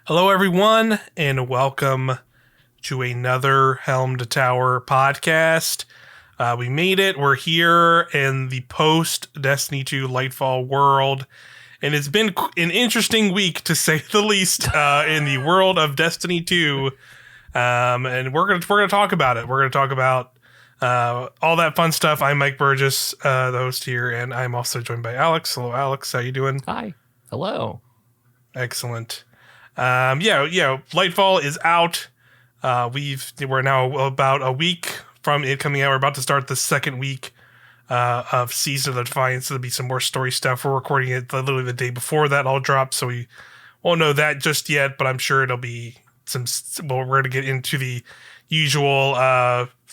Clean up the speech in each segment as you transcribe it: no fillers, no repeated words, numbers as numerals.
Hello, everyone, and welcome to another Helm to Tower podcast. We made it. We're here in the post Destiny 2 Lightfall world, and it's been an interesting week to say the least in the world of Destiny 2. And we're gonna talk about it. We're gonna talk about all that fun stuff. I'm Mike Burgess, the host here, and I'm also joined by Alex. Hello, Alex. How you doing? Hi. Hello. Excellent. Lightfall is out. We're now about a week from it coming out. We're about to start the second week of Season of the Defiance. So there'll be some more story stuff. We're recording it literally the day before that all drops, so we won't know that just yet. But I'm sure it'll be some. Well, we're going to get into the usual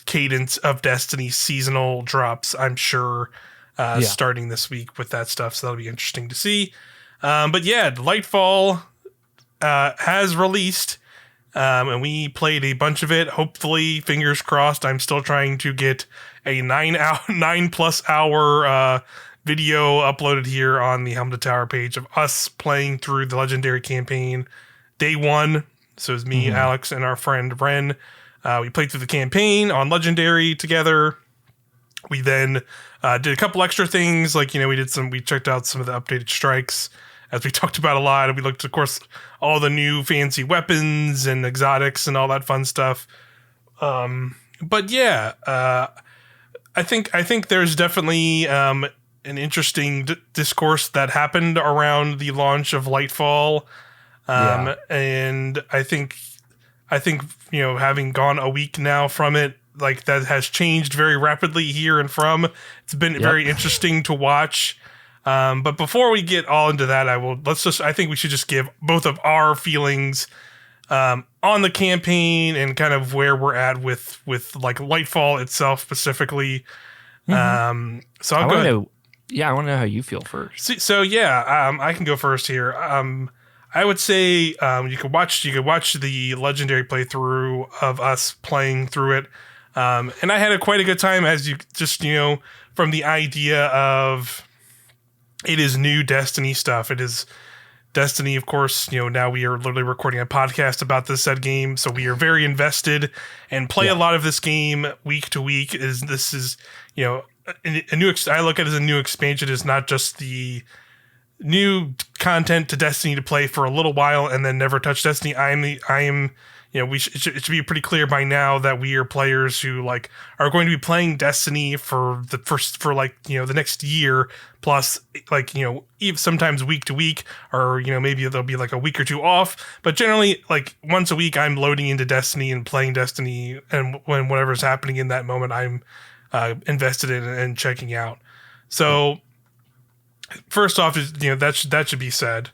cadence of Destiny seasonal drops. I'm sure starting this week with that stuff. So that'll be interesting to see. But yeah, Lightfall has released, and we played a bunch of it. Hopefully, fingers crossed. I'm still trying to get a 9+ hour video uploaded here on the Helm to Tower page of us playing through the Legendary campaign day one. So it's me, Alex, and our friend Ren. We played through the campaign on Legendary together. We then did a couple extra things, like we checked out some of the updated strikes, as we talked about a lot, and we looked, of course, all the new fancy weapons and exotics and all that fun stuff. But yeah, I think there's definitely an interesting discourse that happened around the launch of Lightfall, and I think having gone a week now from it, like, that has changed very rapidly here and from. It's been very interesting to watch. But before we get all into that, I think we should just give both of our feelings on the campaign and kind of where we're at with like Lightfall itself specifically. So I want to know how you feel first. I can go first here. I would say you could watch the Legendary playthrough of us playing through it. And I had quite a good time, as you just, from the idea of it is new Destiny stuff. It is Destiny, of course. Now we are literally recording a podcast about this said game, so we are very invested and play a lot of this game week to week. This is a new. I look at it as a new expansion. It's not just the new content to Destiny to play for a little while and then never touch Destiny. I am. It should be pretty clear by now that we are players who are going to be playing Destiny for the next year plus, even sometimes week to week, or maybe there'll be like a week or two off, but generally once a week I'm loading into Destiny and playing Destiny, and when whatever's happening in that moment I'm invested in and checking out. So first off, that should be said.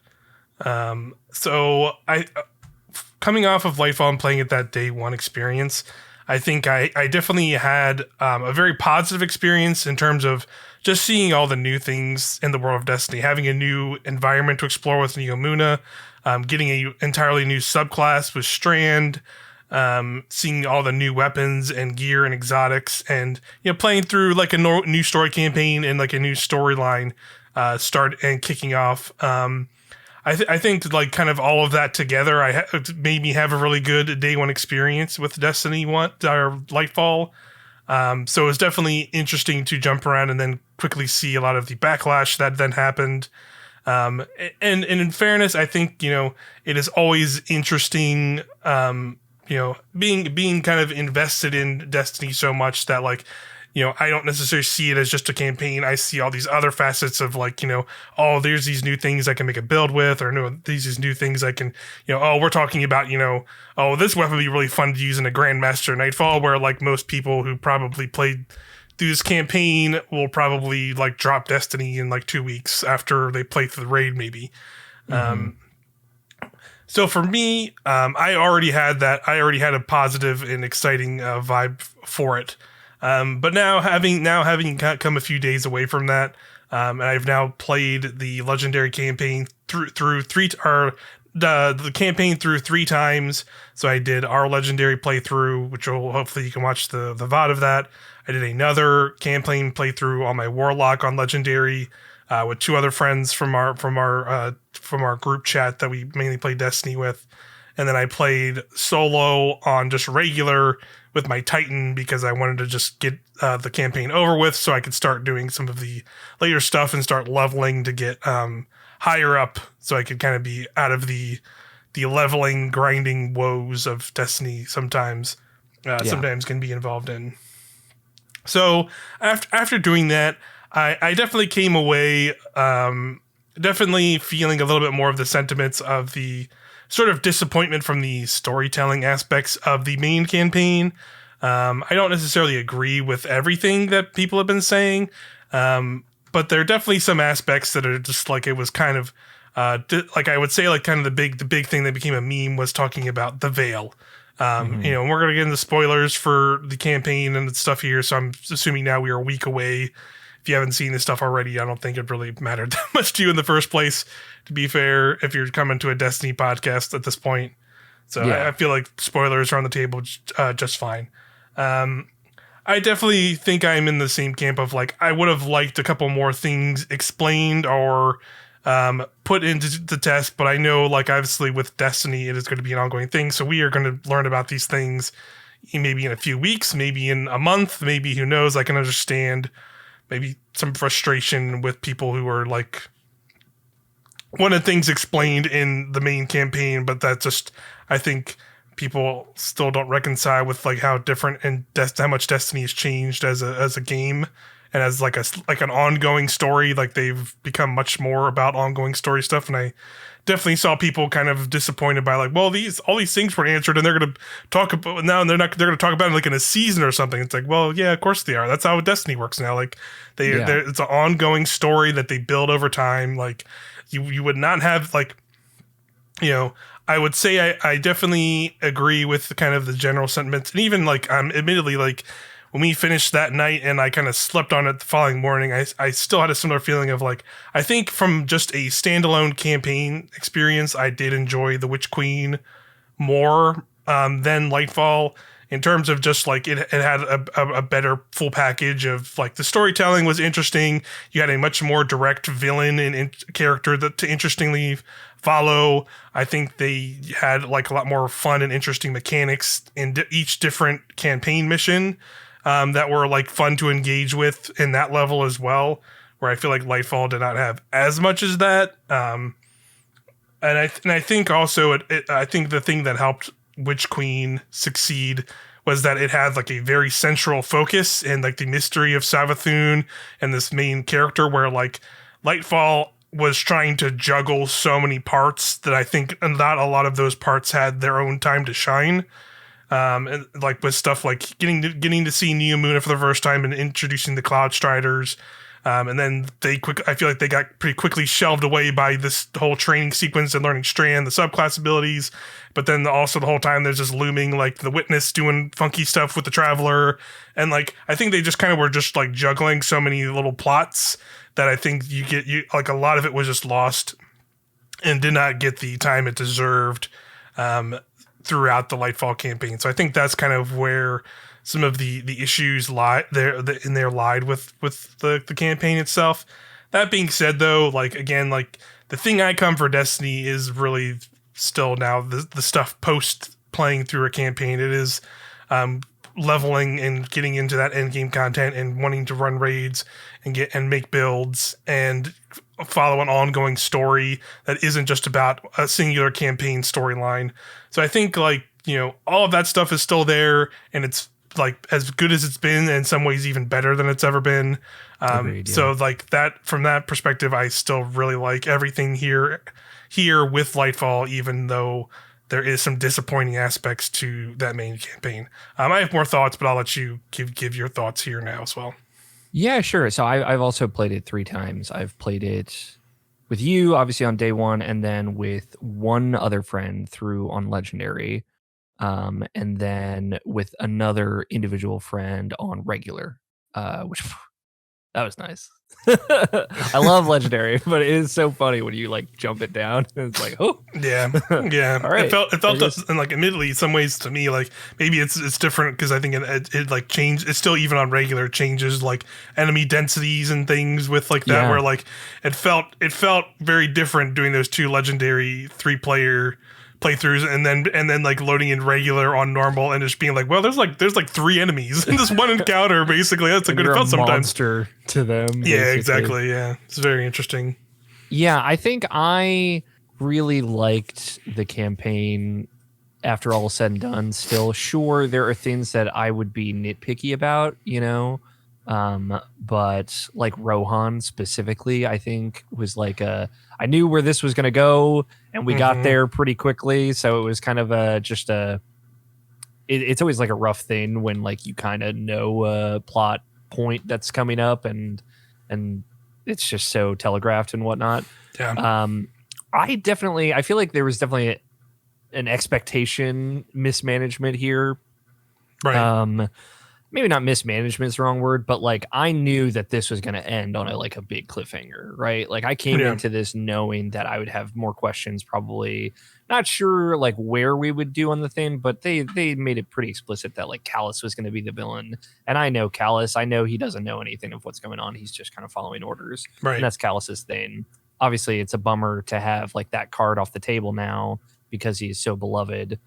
Coming off of Lightfall and playing it that day one experience, I think I definitely had a very positive experience in terms of just seeing all the new things in the world of Destiny, having a new environment to explore with Neomuna, getting an entirely new subclass with Strand, seeing all the new weapons and gear and exotics, and playing through like a new story campaign and like a new storyline start and kicking off. I think kind of all of that together, made me have a really good day one experience with Destiny 1 or Lightfall. So it was definitely interesting to jump around and then quickly see a lot of the backlash that then happened. And in fairness, I think it is always interesting, being kind of invested in Destiny so much that I don't necessarily see it as just a campaign. I see all these other facets of there's these new things I can make a build with, or no, these new things I can, we're talking about, this weapon would be really fun to use in a Grandmaster Nightfall, where most people who probably played through this campaign will probably drop Destiny in 2 weeks after they play through the raid, maybe. So for me, I already had a positive and exciting vibe for it. But now having come a few days away from that, and I've now played the Legendary campaign through the campaign through 3 times. So I did our Legendary playthrough, which hopefully you can watch the VOD of that. I did another campaign playthrough on my Warlock on Legendary, with two other friends from our group chat that we mainly play Destiny with, and then I played solo on just regular with my Titan because I wanted to just get the campaign over with so I could start doing some of the later stuff and start leveling to get higher up so I could kind of be out of the leveling grinding woes of Destiny sometimes sometimes can be involved in. So after doing that, I definitely came away definitely feeling a little bit more of the sentiments of the sort of disappointment from the storytelling aspects of the main campaign. I don't necessarily agree with everything that people have been saying, but there are definitely some aspects that are just like it was kind of like I would say like kind of the big thing that became a meme was talking about the veil. You know, and we're gonna get into spoilers for the campaign and stuff here, so I'm assuming now we are a week away. If you haven't seen this stuff already, I don't think it really mattered that much to you in the first place. To be fair, if you're coming to a Destiny podcast at this point, so I feel like spoilers are on the table just fine. I definitely think I'm in the same camp of like I would have liked a couple more things explained or put into the test, but I know like obviously with Destiny it is going to be an ongoing thing, so we are going to learn about these things maybe in a few weeks, maybe in a month, maybe who knows. I can understand maybe some frustration with people who are like one of the things explained in the main campaign, but that just I think people still don't reconcile with like how different and how much Destiny has changed as a game and as like an ongoing story. Like they've become much more about ongoing story stuff, and I definitely saw people kind of disappointed by like, well, all these things were answered, and they're going to talk about now, and they're going to talk about it like in a season or something. It's like, well, yeah, of course they are. That's how Destiny works now. Like it's an ongoing story that they build over time. Like you would not have like, you know, I would say I definitely agree with the kind of the general sentiments, and even like admittedly like when we finished that night and I kind of slept on it the following morning, I still had a similar feeling of like I think from just a standalone campaign experience, I did enjoy the Witch Queen more than Lightfall in terms of just like it had a better full package of like the storytelling was interesting. You had a much more direct villain and character that to interestingly follow. I think they had like a lot more fun and interesting mechanics in each different campaign mission that were like fun to engage with in that level as well. Where I feel like Lightfall did not have as much as that. And I think also I think the thing that helped Witch Queen succeed was that it had like a very central focus and like the mystery of Savathun and this main character where like Lightfall was trying to juggle so many parts that I think not a lot of those parts had their own time to shine. And like with stuff like getting to see Neomuna for the first time and introducing the Cloud Striders. And then I feel like they got pretty quickly shelved away by this whole training sequence and learning Strand, the subclass abilities. But then also the whole time there's just looming like the Witness doing funky stuff with the Traveler. And like, I think they just kind of were just like juggling so many little plots that I think you like a lot of it was just lost and did not get the time it deserved throughout the Lightfall campaign. So I think that's kind of where some of the issues lied with the campaign itself. That being said, though, like again, like the thing I come for Destiny is really still now the stuff post playing through a campaign. It is leveling and getting into that end game content and wanting to run raids and make builds and follow an ongoing story that isn't just about a singular campaign storyline. So I think like, you know, all of that stuff is still there and it's like as good as it's been, in some ways even better than it's ever been. Agreed, yeah. So like that, from that perspective, I still really like everything here with Lightfall, even though there is some disappointing aspects to that main campaign. I have more thoughts, but I'll let you give your thoughts here now as well. Yeah, sure. So I've also played it 3 times. I've played it with you, obviously on day 1, and then with one other friend through on Legendary, and then with another individual friend on regular, which That was nice. I love legendary, but it is so funny when you like jump it down. And it's like, oh, Yeah, yeah. all right. It felt and like admittedly, in some ways to me, like maybe it's different because I think it like changed. It's still even on regular changes like enemy densities and things with like that Yeah. where like it felt very different doing those two legendary 3-player playthroughs and then like loading in regular on normal and just being like, well, there's like 3 enemies in this one encounter. Basically, that's a good You're it felt sometimes. monster to them. Yeah, basically. exactly. Yeah, it's very interesting. Yeah, I think I really liked the campaign after all is said and done. Still, sure, there are things that I would be nitpicky about, but like Rohan specifically, I think was like I knew where this was going to go, and we got there pretty quickly. So it was kind of it's always like a rough thing when like you kind of know a plot point that's coming up and it's just so telegraphed and whatnot. Yeah. I feel like there was definitely an expectation mismanagement here. Right. Maybe not mismanagement is the wrong word, but like I knew that this was going to end on a big cliffhanger, right? Like I came into this knowing that I would have more questions, probably not sure like where we would do on the thing, but they made it pretty explicit that like Callus was going to be the villain. And I know Callus, I know he doesn't know anything of what's going on. He's just kind of following orders. Right. And that's Callus's thing. Obviously it's a bummer to have like that card off the table now because he's so beloved.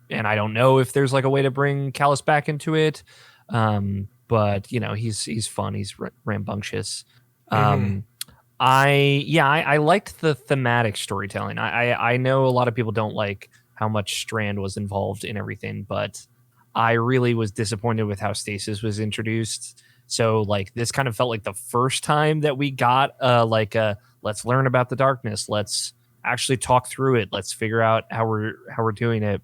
And I don't know if there's like a way to bring Callus back into it. But he's fun. He's rambunctious. I liked the thematic storytelling. I know a lot of people don't like how much Strand was involved in everything, but I really was disappointed with how Stasis was introduced. So like this kind of felt like the first time that we got let's learn about the darkness. Let's actually talk through it. Let's figure out how we're doing it.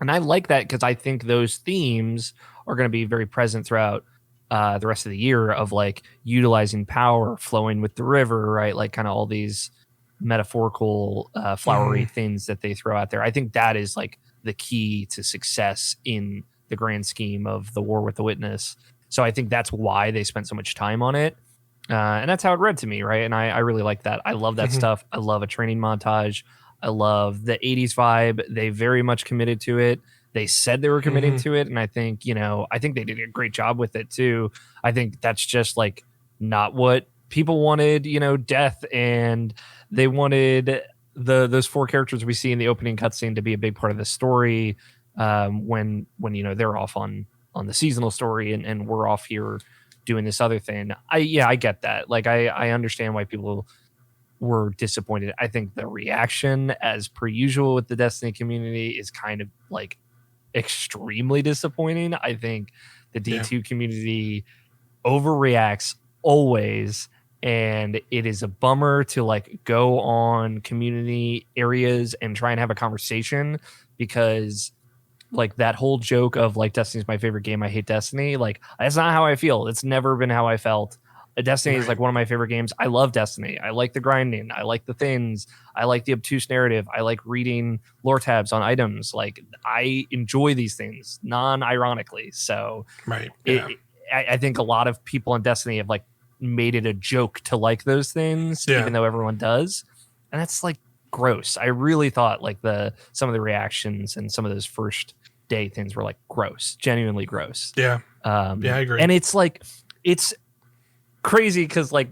And I like that because I think those themes are going to be very present throughout the rest of the year of like utilizing power, flowing with the river, right? Like kind of all these metaphorical flowery things that they throw out there. I think that is like the key to success in the grand scheme of the War with the Witness. So I think that's why they spent so much time on it. And that's how it read to me, right? And I really like that. I love that stuff. I love a training montage. I love the 80s vibe. They very much committed to it. They said they were committing to it. And I think, I think they did a great job with it too. I think that's just like not what people wanted, death. And they wanted those 4 characters we see in the opening cutscene to be a big part of the story. When they're off on the seasonal story and we're off here doing this other thing. I get that. Like I understand why people were disappointed. I think the reaction, as per usual with the Destiny community, is kind of like extremely disappointing. I think the D2 community overreacts always, and it is a bummer to like go on community areas and try and have a conversation because like that whole joke of like Destiny's my favorite game, I hate Destiny, like that's not how I feel. It's never been how I felt. Destiny is like one of my favorite games. I love Destiny. I like the grinding. I like the things. I like the obtuse narrative. I like reading lore tabs on items. Like I enjoy these things non-ironically. So I think a lot of people in Destiny have like made it a joke to like those things, even though everyone does. And that's like gross. I really thought like some of the reactions and some of those first day things were like gross, genuinely gross. I agree. And it's like, it's crazy because like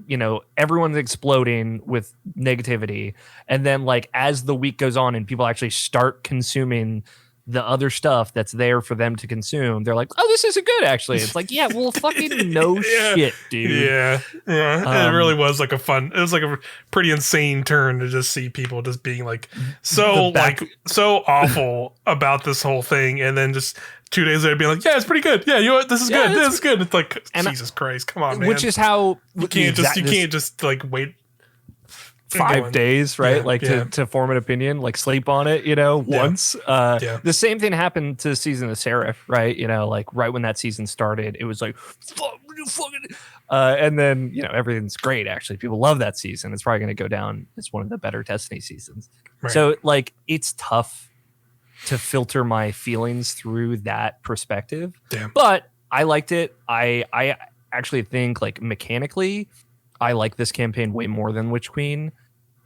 everyone's exploding with negativity, and then like as the week goes on and people actually start consuming the other stuff that's there for them to consume, they're like, oh, this isn't good actually. It's like, yeah, well, fucking no shit, dude. It really was like it was like a pretty insane turn to just see people just being like so awful about this whole thing, and then just 2 days later being like, yeah, it's pretty good. Yeah, you know what? This is good. This is good. It's like, Jesus Christ, come on, man. Which is how you can't just like wait 5 days, right? To form an opinion, like sleep on it, once. The same thing happened to Season of Seraph, right? Like right when that season started, it was like, and then, everything's great. Actually, people love that season. It's probably going to go down as one of the better Destiny seasons. Right. So like, it's tough to filter my feelings through that perspective, but I liked it. I actually think like mechanically, I like this campaign way more than Witch Queen.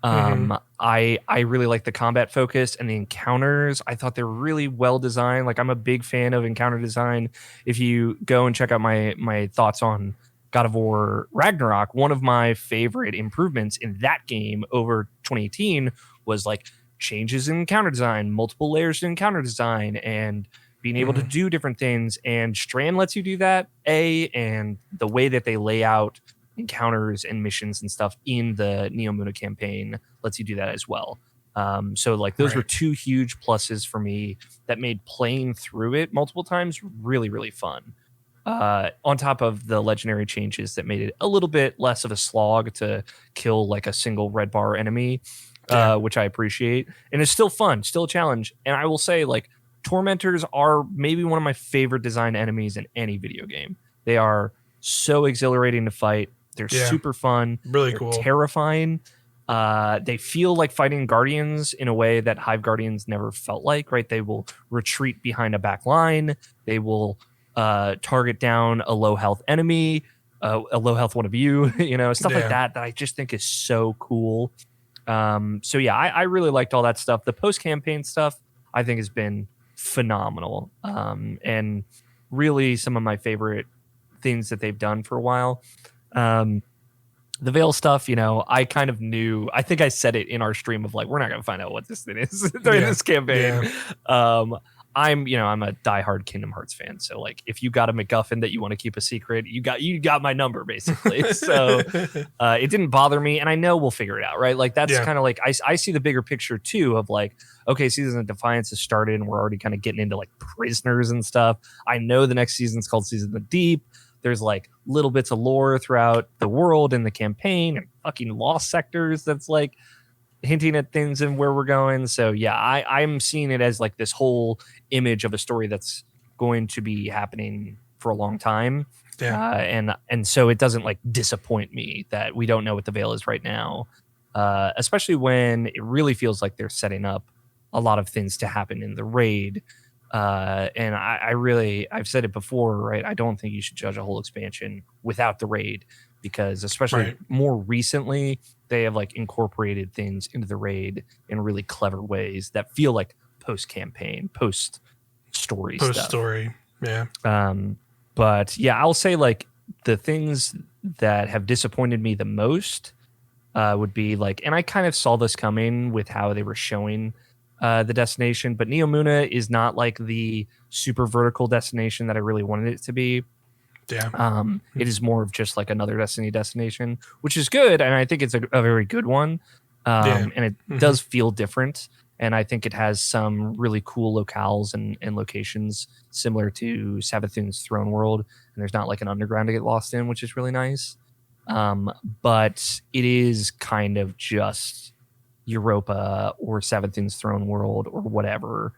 Mm-hmm. I really like the combat focus and the encounters. I thought they're really well designed. Like I'm a big fan of encounter design. If you go and check out my thoughts on God of War Ragnarok, one of my favorite improvements in that game over 2018 was like changes in encounter design, multiple layers in encounter design, and being able to Mm-hmm. do different things. And Strand lets you do that, and the way that they lay out encounters and missions and stuff in the Neomuna campaign lets you do that as well. So like those were Right. two huge pluses for me that made playing through it multiple times really, really fun. On top of the legendary changes that made it a little bit less of a slog to kill like a single red bar enemy, Yeah. which I appreciate. And it's still fun, still a challenge. And I will say, like, tormentors are maybe one of my favorite design enemies in any video game. They are so exhilarating to fight. They're Yeah. super fun. Really They're cool. terrifying. They feel like fighting guardians in a way that Hive Guardians never felt like, right? They will retreat behind a back line. They will target down a low health enemy, a low health one of you, stuff like Yeah. that I just think is so cool. So yeah, I really liked all that stuff. The post campaign stuff I think has been phenomenal, and really some of my favorite things that they've done for a while. The Veil stuff, I kind of knew. I think I said it in our stream of like, we're not going to find out what this thing is during this campaign. Yeah. I'm a diehard Kingdom Hearts fan, so like, if you got a MacGuffin that you want to keep a secret, you got my number basically. So it didn't bother me, and I know we'll figure it out, right? Like that's Yeah. kind of like I see the bigger picture too of like, okay, Season of Defiance has started, and we're already kind of getting into like prisoners and stuff. I know the next season's called Season of the Deep. There's like little bits of lore throughout the world and the campaign and fucking lost sectors that's like hinting at things and where we're going. So yeah, I'm seeing it as like this whole image of a story that's going to be happening for a long time. Yeah. And so it doesn't like disappoint me that we don't know what the Veil is right now, especially when it really feels like they're setting up a lot of things to happen in the raid. And I've said it before, right? I don't think you should judge a whole expansion without the raid, because especially more recently, they have like incorporated things into the raid in really clever ways that feel like post campaign, post story stuff. Yeah. But yeah, I'll say like the things that have disappointed me the most would be like, and I kind of saw this coming with how they were showing the destination, but Neomuna is not like the super vertical destination that I really wanted it to be. Yeah. It is more of just like another Destiny destination, which is good, and I think it's a very good one. And it does feel different, and I think it has some really cool locales and locations similar to Savathun's Throne World, and there's not like an underground to get lost in, which is really nice. But it is kind of just Europa or Savathun's Throne World or whatever,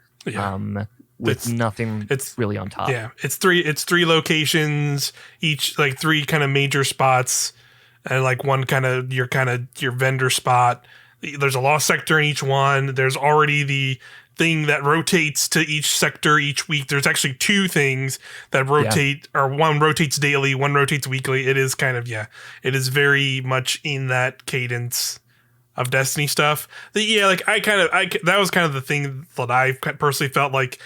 with nothing really on top. Yeah, it's three locations, each like three kind of major spots, and like one kind of your vendor spot. There's a lost sector in each one. There's already the thing that rotates to each sector each week. There's actually two things that rotate, or one rotates daily, one rotates weekly. It is kind of, it is very much in that cadence of Destiny stuff. That was kind of the thing that I personally felt like,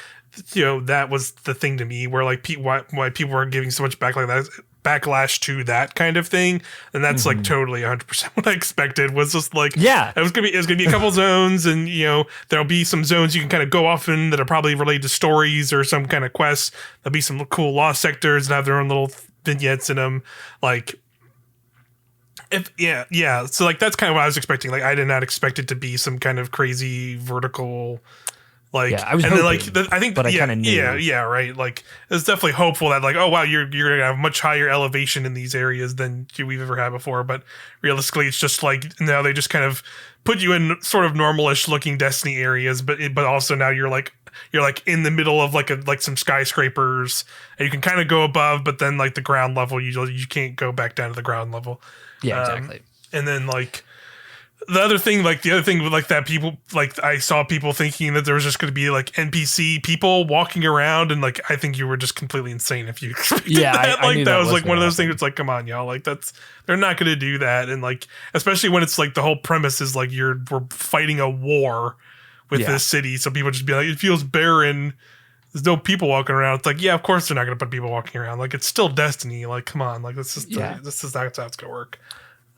that was the thing to me, where like why people were giving so much backlash to that kind of thing, and that's like totally 100% what I expected. Was just like, it was gonna be a couple zones, and there'll be some zones you can kind of go off in that are probably related to stories or some kind of quests. There'll be some cool lost sectors that have their own little vignettes in them, like. So like that's kind of what I was expecting. Like I did not expect it to be some kind of crazy vertical, like, I was and hoping, then like I think, but I kind of knew. Right. Like it's definitely hopeful that like, oh wow, you're gonna have much higher elevation in these areas than we've ever had before. But realistically, it's just like now they just kind of put you in sort of normalish looking Destiny areas, but also now you're like in the middle of like some skyscrapers, and you can kind of go above, but then like the ground level, you can't go back down to the ground level. Yeah, exactly. And then like The other thing, like the other thing with like that people like I saw people thinking that there was just going to be like NPC people walking around, and like I think you were just completely insane if you expected Yeah, that. I Like knew that that was was like going one to of those things. happen. It's like, come on, y'all, like that's they're not going to do that, and like especially when it's like the whole premise is like we're fighting a war with Yeah. this city, so people just be like, it feels barren. There's no people walking around. It's like, yeah, of course they're not going to put people walking around. Like it's still Destiny. Like, come on, like Yeah. this is not how it's going to work.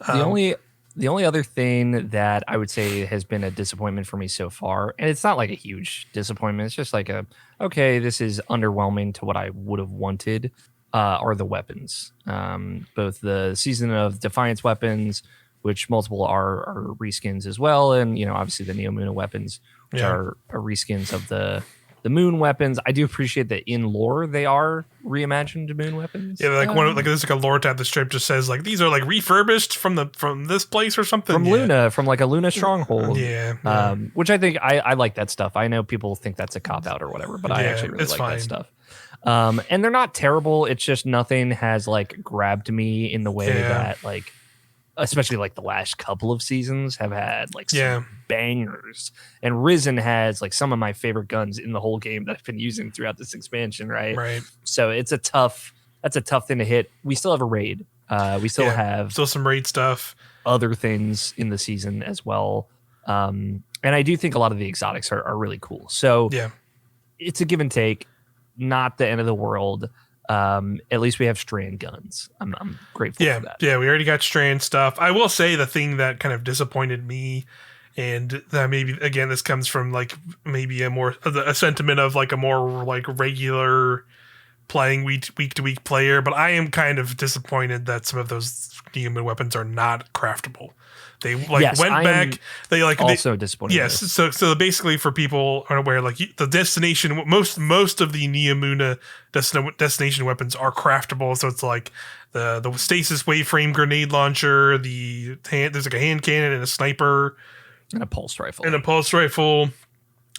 The only the only other thing that I would say has been a disappointment for me so far, and it's not like a huge disappointment, it's just like a okay, this is underwhelming to what I would have wanted, are the weapons. Both the Season of Defiance weapons, which multiple are reskins as well, and obviously the Neo Moon weapons, which Yeah. are reskins of the moon weapons. I do appreciate that in lore they are reimagined moon weapons. Yeah, like there's like a lore tab. The strip just says like these are like refurbished from this place or something. From Yeah. Luna, from like a Luna stronghold. Yeah. Which I think I like that stuff. I know people think that's a cop out or whatever, but I actually really it's like fine. that stuff. And they're not terrible. It's just nothing has like grabbed me in the way that like, especially like the last couple of seasons have had like some bangers. And Risen has like some of my favorite guns in the whole game that I've been using throughout this expansion, right? Right. So that's a tough thing to hit. We still have a raid. We still have still some raid stuff, other things in the season as well. And I do think a lot of the exotics are really cool. So it's a give and take, not the end of the world. At least we have strand guns. I'm grateful for that. Yeah, we already got strand stuff. I will say the thing that kind of disappointed me, and that maybe again this comes from like maybe a sentiment of like a more like regular playing week to week player, but I am kind of disappointed that some of those human weapons are not craftable. They went back. They also disappointed. Yes, so basically for people unaware, like the destination, most of the Neomuna destination weapons are craftable. So it's like the stasis waveframe grenade launcher, there's like a hand cannon and a sniper and a pulse rifle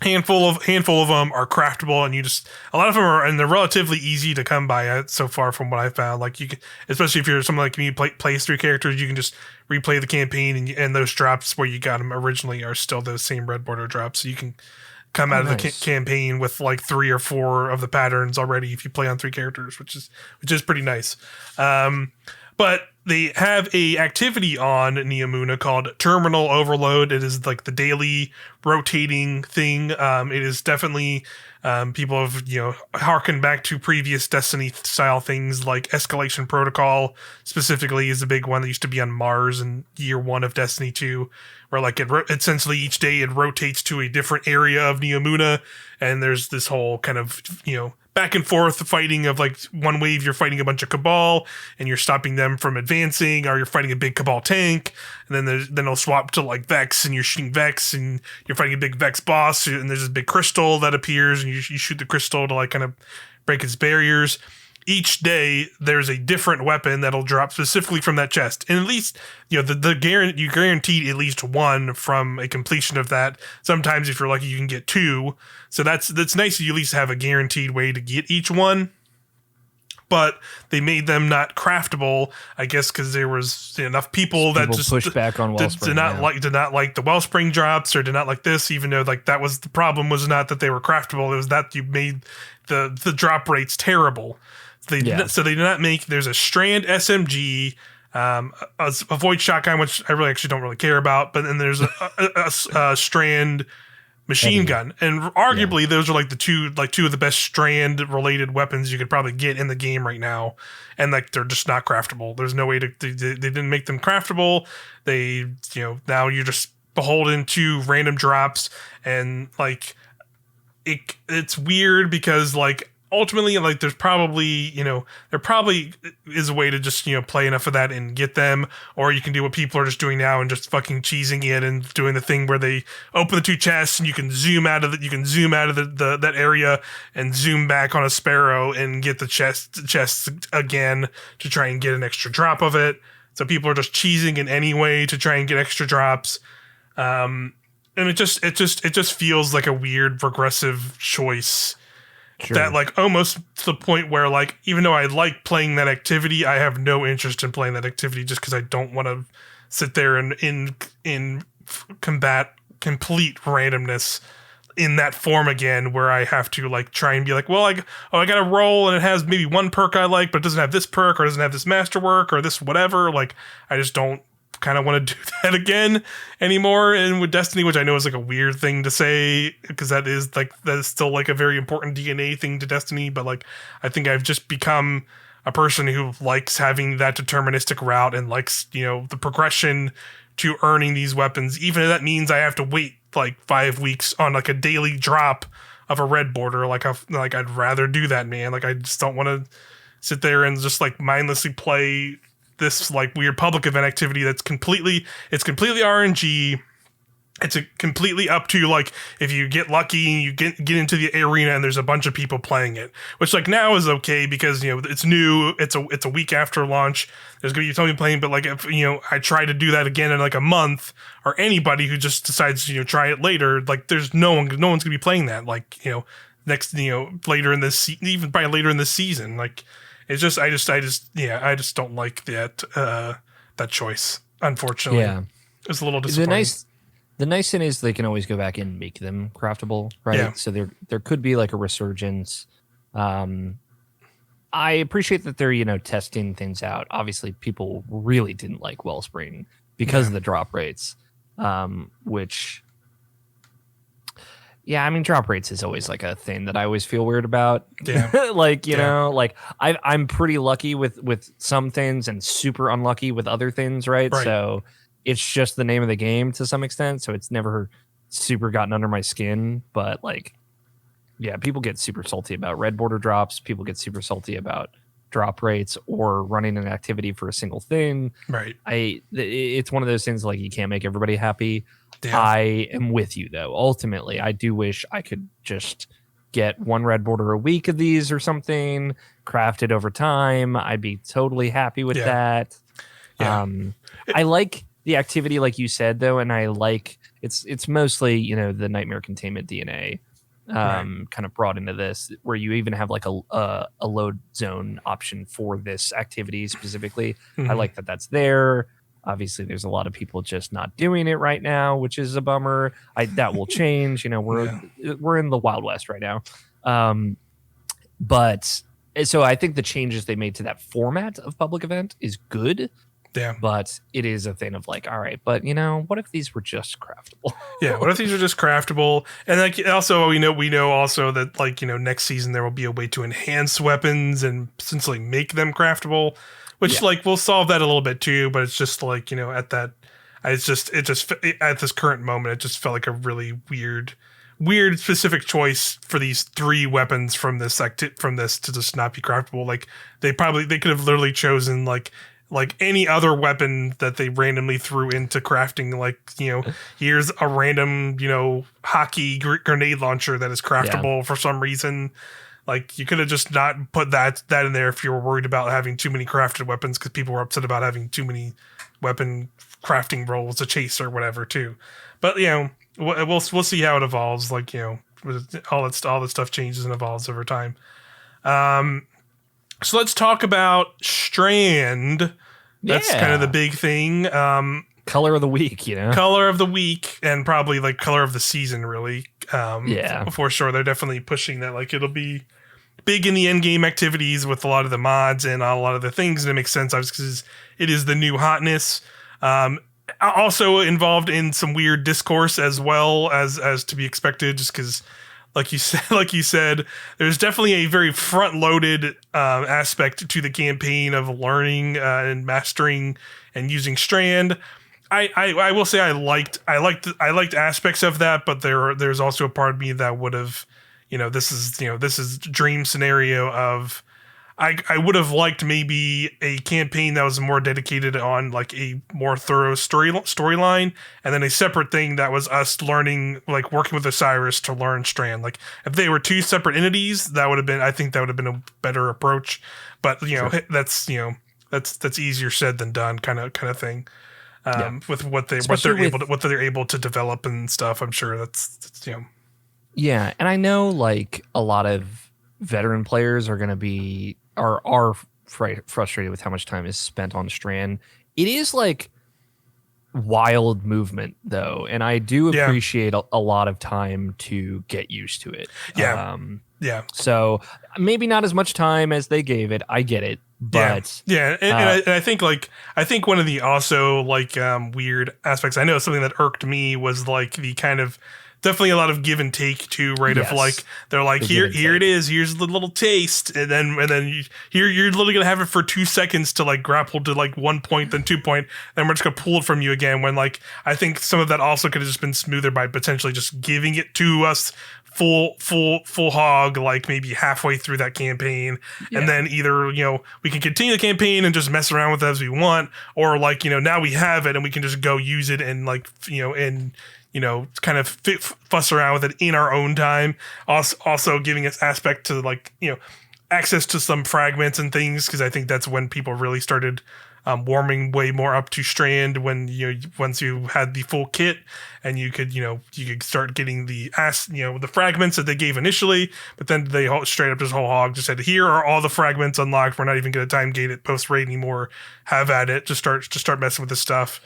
handful of them are craftable, and a lot of them are, and they're relatively easy to come by so far from what I found. Like you can, especially if you're someone like me plays 3 characters, you can just replay the campaign, and those drops where you got them originally are still those same red border drops. So you can come out of the campaign with like 3 or 4 of the patterns already if you play on 3 characters, which is pretty nice. But they have a activity on Neomuna called Terminal Overload. It is like the daily rotating thing. It is definitely people have harkened back to previous Destiny style things like Escalation Protocol. Specifically, is a big one that used to be on Mars in year 1 of Destiny 2, where like essentially each day it rotates to a different area of Neomuna, and there's this whole kind of back and forth fighting of like one wave you're fighting a bunch of Cabal and you're stopping them from advancing, or you're fighting a big Cabal tank, and then they'll swap to like Vex and you're shooting Vex and you're fighting a big Vex boss, and there's this big crystal that appears and you shoot the crystal to like kind of break its barriers. Each day there's a different weapon that'll drop specifically from that chest, and at least you guaranteed at least 1 from a completion of that. Sometimes if you're lucky you can get 2, so that's nice. You at least have a guaranteed way to get each one, but they made them not craftable, I guess because there was enough people that just pushed back on Wellspring, did not like the Wellspring drops, or did not like this, even though like that was the problem, was not that they were craftable, it was that you made the drop rates terrible. So they did not make. There's a Strand SMG, a Void Shotgun, which I really actually don't really care about, but then there's a Strand machine gun, and arguably those are like two of the best Strand related weapons you could probably get in the game right now, and like they're just not craftable. There's no way they didn't make them craftable. They now you're just beholden to random drops, and like it's weird because like ultimately, like there probably is a way to just play enough of that and get them, or you can do what people are just doing now and just fucking cheesing it and doing the thing where they open the 2 chests and you can zoom out of that area and zoom back on a Sparrow and get the chests again to try and get an extra drop of it. So people are just cheesing in any way to try and get extra drops. And it just feels like a weird regressive choice. that Sure. like almost to the point where like even though I like playing that activity, I have no interest in playing that activity just because I don't want to sit there and in combat complete randomness in that form again, where I have to like try and be like, well, I got a roll and it has maybe one perk I like, but it doesn't have this perk or doesn't have this masterwork or this whatever. Like I just don't kind of want to do that again anymore. And with Destiny, which I know is like a weird thing to say because that is still like a very important DNA thing to Destiny, but like I think I've just become a person who likes having that deterministic route and likes, the progression to earning these weapons, even if that means I have to wait like 5 weeks on like a daily drop of a red border. Like I'd rather do that, man. Like I just don't want to sit there and just like mindlessly play this like weird public event activity that's completely RNG. It's completely up to like if you get lucky and you get into the arena and there's a bunch of people playing it, which like now is okay because it's new. It's a week after launch. There's gonna be somebody playing, but like if I try to do that again in like a month, or anybody who just decides try it later, like there's no one's gonna be playing that like next later in this even probably later in this season. Like it's just I just don't like that choice. Unfortunately, Yeah. it's a little The disappointing. nice thing is they can always go back and make them craftable, right? Yeah. So there could be like a resurgence. I appreciate that they're testing things out. Obviously, people really didn't like Wellspring because of the drop rates, which. Yeah, I mean, drop rates is always like a thing that I always feel weird about. Yeah. Like, like I'm pretty lucky with some things and super unlucky with other things, right? Right. So it's just the name of the game to some extent. So it's never super gotten under my skin. But like, yeah, people get super salty about red border drops. People get super salty about drop rates or running an activity for a single thing. Right. It's one of those things like you can't make everybody happy. Yeah. I am with you though. Ultimately, I do wish I could just get one red border a week of these or something, craft it over time. I'd be totally happy with that. Yeah. I like the activity like you said though, and I like it's mostly, the nightmare containment DNA kind of brought into this, where you even have like a load zone option for this activity specifically. Mm-hmm. I like that that's there. Obviously, there's a lot of people just not doing it right now, which is a bummer. That will change. We're in the Wild West right now. But so I think the changes they made to that format of public event is good. Yeah. But it is a thing of like, all right, but what if these were just craftable? Yeah, what if these are just craftable? And like also we know also that like, next season there will be a way to enhance weapons and essentially make them craftable, which like will solve that a little bit too, but it's just like, at that at this current moment it just felt like a really weird specific choice for these 3 weapons from this to just not be craftable. Like they could have literally chosen like any other weapon that they randomly threw into crafting, like, here's a random, hockey grenade launcher that is craftable for some reason. Like you could have just not put that in there if you were worried about having too many crafted weapons, because people were upset about having too many weapon crafting rolls to chase or whatever too. But we'll see how it evolves. Like all that stuff changes and evolves over time. So let's talk about Strand. That's kind of the big thing. Color of the week, Color of the week, and probably like color of the season, really. For sure. They're definitely pushing that. Like it'll be big in the end game activities with a lot of the mods and a lot of the things. And it makes sense because it is the new hotness. Also involved in some weird discourse as well as to be expected, just because like you said, there's definitely a very front-loaded aspect to the campaign of learning and mastering and using Strand. I will say I liked aspects of that, but there's also a part of me that would have, this is dream scenario of I would have liked maybe a campaign that was more dedicated on like a more thorough storyline, and then a separate thing that was us learning, like working with Osiris to learn Strand. Like if they were 2 separate entities, I think that would have been a better approach. But that's easier said than done, kind of thing. With what they're able to develop and stuff, I'm sure that's. Yeah, and I know like a lot of veteran players are going to be are frustrated with how much time is spent on Strand. It is like wild movement though, and I do Yeah, appreciate a lot of time to get used to it. yeah, yeah. So maybe not as much time as they gave it. I get it, Yeah, but yeah, and I think like I think one of the also like weird aspects. I know something that irked me was like the kind of definitely a lot of give and take too, right? Of like yes, they're like the give and here it take. is, here's the little taste, and then here you're literally gonna have it for 2 seconds to like grapple to like 1 point, then 2 point, then we're just gonna pull it from you again. When like I think some of that also could have just been smoother by potentially just giving it to us full hog, like maybe halfway through that campaign, and Yeah, then either we can continue the campaign and just mess around with it as we want, or like now we have it and we can just go use it and like and kind of fuss around with it in our own time. Also giving us aspect to like access to some fragments and things, because I think that's when people really started warming way more up to Strand, when once you had the full kit and you could start getting the fragments that they gave initially, but then they straight up just whole hog just said, here are all the fragments unlocked, we're not even going to time gate it post raid anymore, have at it, just start messing with this stuff.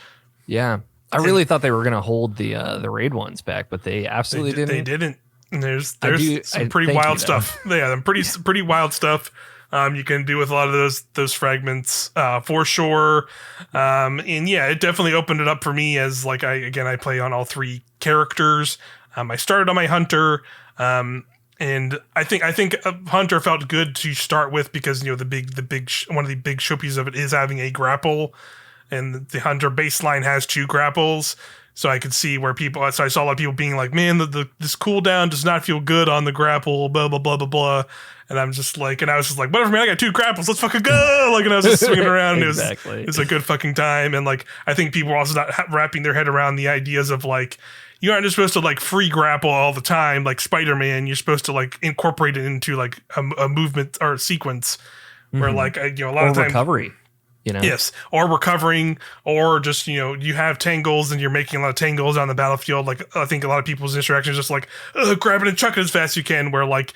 yeah. I And really thought they were going to hold the raid ones back, but they absolutely they didn't. didn't. And there's I do. some I pretty thank you wild though. stuff. Yeah, pretty wild stuff. You can do with a lot of those fragments for sure. And yeah, it definitely opened it up for me as like I play on all three characters. I started on my hunter. And I think Hunter felt good to start with, because one of the big showpieces of it is having a grapple, and the Hunter baseline has 2 grapples. So I could see where so I saw a lot of people being like, man, this cooldown does not feel good on the grapple, blah, blah, blah, blah, blah. And I was just like, whatever, man, I got 2 grapples, let's fucking go. Like, and I was just swinging around, and Exactly. it was a good fucking time. And like, I think people are also not wrapping their head around the ideas of like, you aren't just supposed to like free grapple all the time, like Spider-Man. You're supposed to like incorporate it into like a movement or a sequence where Mhm. like, a lot Or of times. recovery. Yes, or recovering, or just you have tangles and you're making a lot of tangles on the battlefield. Like, I think a lot of people's interactions just like grab it and chuck it as fast as you can. Where like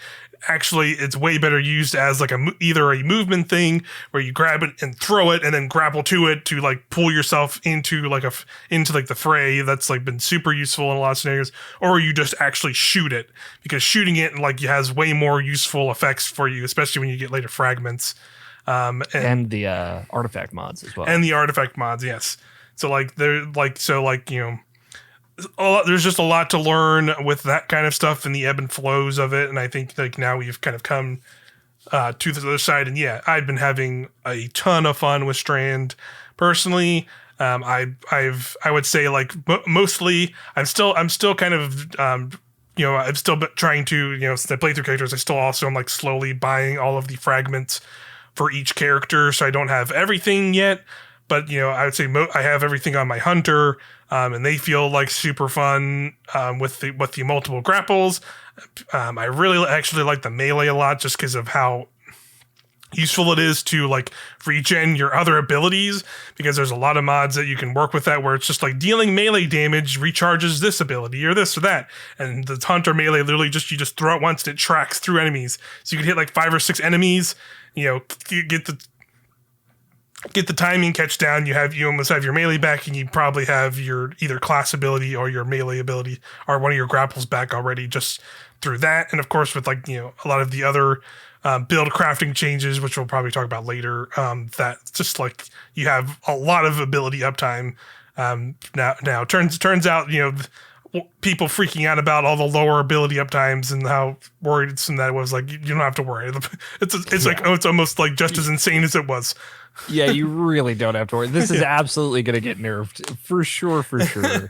actually it's way better used as like either a movement thing where you grab it and throw it and then grapple to it to like pull yourself into like the fray. That's like been super useful in a lot of scenarios. Or you just actually shoot it, because shooting it like has way more useful effects for you, especially when you get later fragments. And the artifact mods as well. And the artifact mods, yes. So like there's just a lot to learn with that kind of stuff and the ebb and flows of it. And I think like now we've kind of come to the other side. And yeah, I've been having a ton of fun with Strand personally. I would say like mostly I'm still kind of I'm still trying to since I play through characters, I still also am like slowly buying all of the fragments for each character, so I don't have everything yet. But I would say I have everything on my hunter, and they feel like super fun with the multiple grapples. I really actually like the melee a lot, just because of how useful it is to like regen your other abilities, because there's a lot of mods that you can work with that where it's just like dealing melee damage recharges this ability or this or that, and the hunter melee literally just you just throw it once and it tracks through enemies, so you can hit like 5 or 6 enemies, get the timing catch down, you almost have your melee back, and you probably have your either class ability or your melee ability or one of your grapples back already just through that. And of course with like a lot of the other build crafting changes, which we'll probably talk about later, that just like you have a lot of ability uptime. Now turns out people freaking out about all the lower ability uptimes and how worrisome that was. Like, you don't have to worry. It's like it's almost like just as insane as it was. Yeah, you really don't have to worry. This is absolutely going to get nerfed for sure, for sure.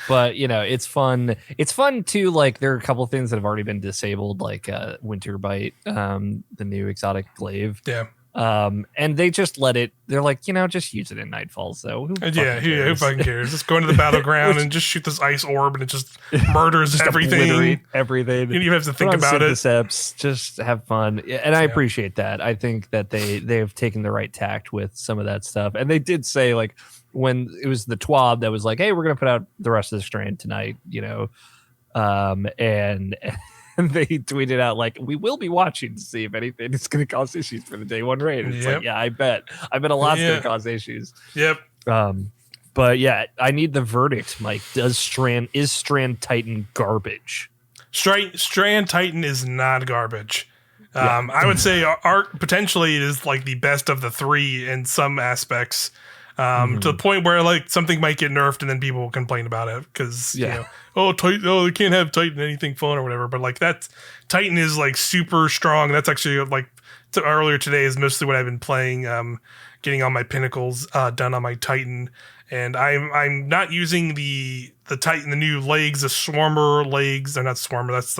But it's fun. It's fun too. Like, there are a couple things that have already been disabled, like Winter Bite, the new exotic glaive. Yeah. And they just let it. They're like, just use it in Nightfall. So who Who fucking cares? Just go into the battleground and just shoot this ice orb, and it just murders just everything. Obliterate everything. You don't even have to think about it. Just have fun, and I appreciate that. I think that they have taken the right tact with some of that stuff, and they did say like when it was the TWAB that was like, "Hey, we're gonna put out the rest of the Strand tonight," and they tweeted out like, "We will be watching to see if anything is going to cause issues for the day one raid." And it's like, Yep. yeah, I bet a lot's going Yeah. to cause issues. Yep. But yeah, I need the verdict, Mike. Is Strand Titan garbage? Strand Titan is not garbage. Yeah. I would say art potentially is like the best of the three in some aspects. To the point where like something might get nerfed and then people will complain about it because you know, Titan, they can't have Titan anything fun or whatever. But like that Titan is like super strong. That's actually like earlier today is mostly what I've been playing. Getting all my pinnacles done on my Titan, and I'm not using the Titan, the new legs, the Swarmer legs. They're not Swarmer. That's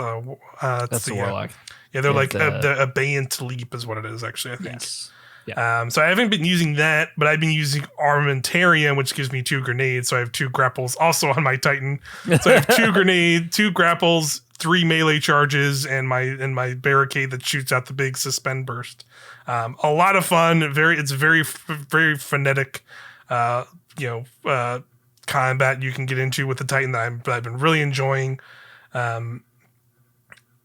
the Warlock. Yeah, they're like the Abeyant Leap is what it is actually. I think. Yes. Yeah. So I haven't been using that, but I've been using Armamentarium, which gives me 2 grenades. So I have 2 grapples also on my Titan. So I have 2 grenades, 2 grapples, 3 melee charges, and my barricade that shoots out the big suspend burst. A lot of fun. It's very frenetic. Combat you can get into with the Titan that I've been really enjoying.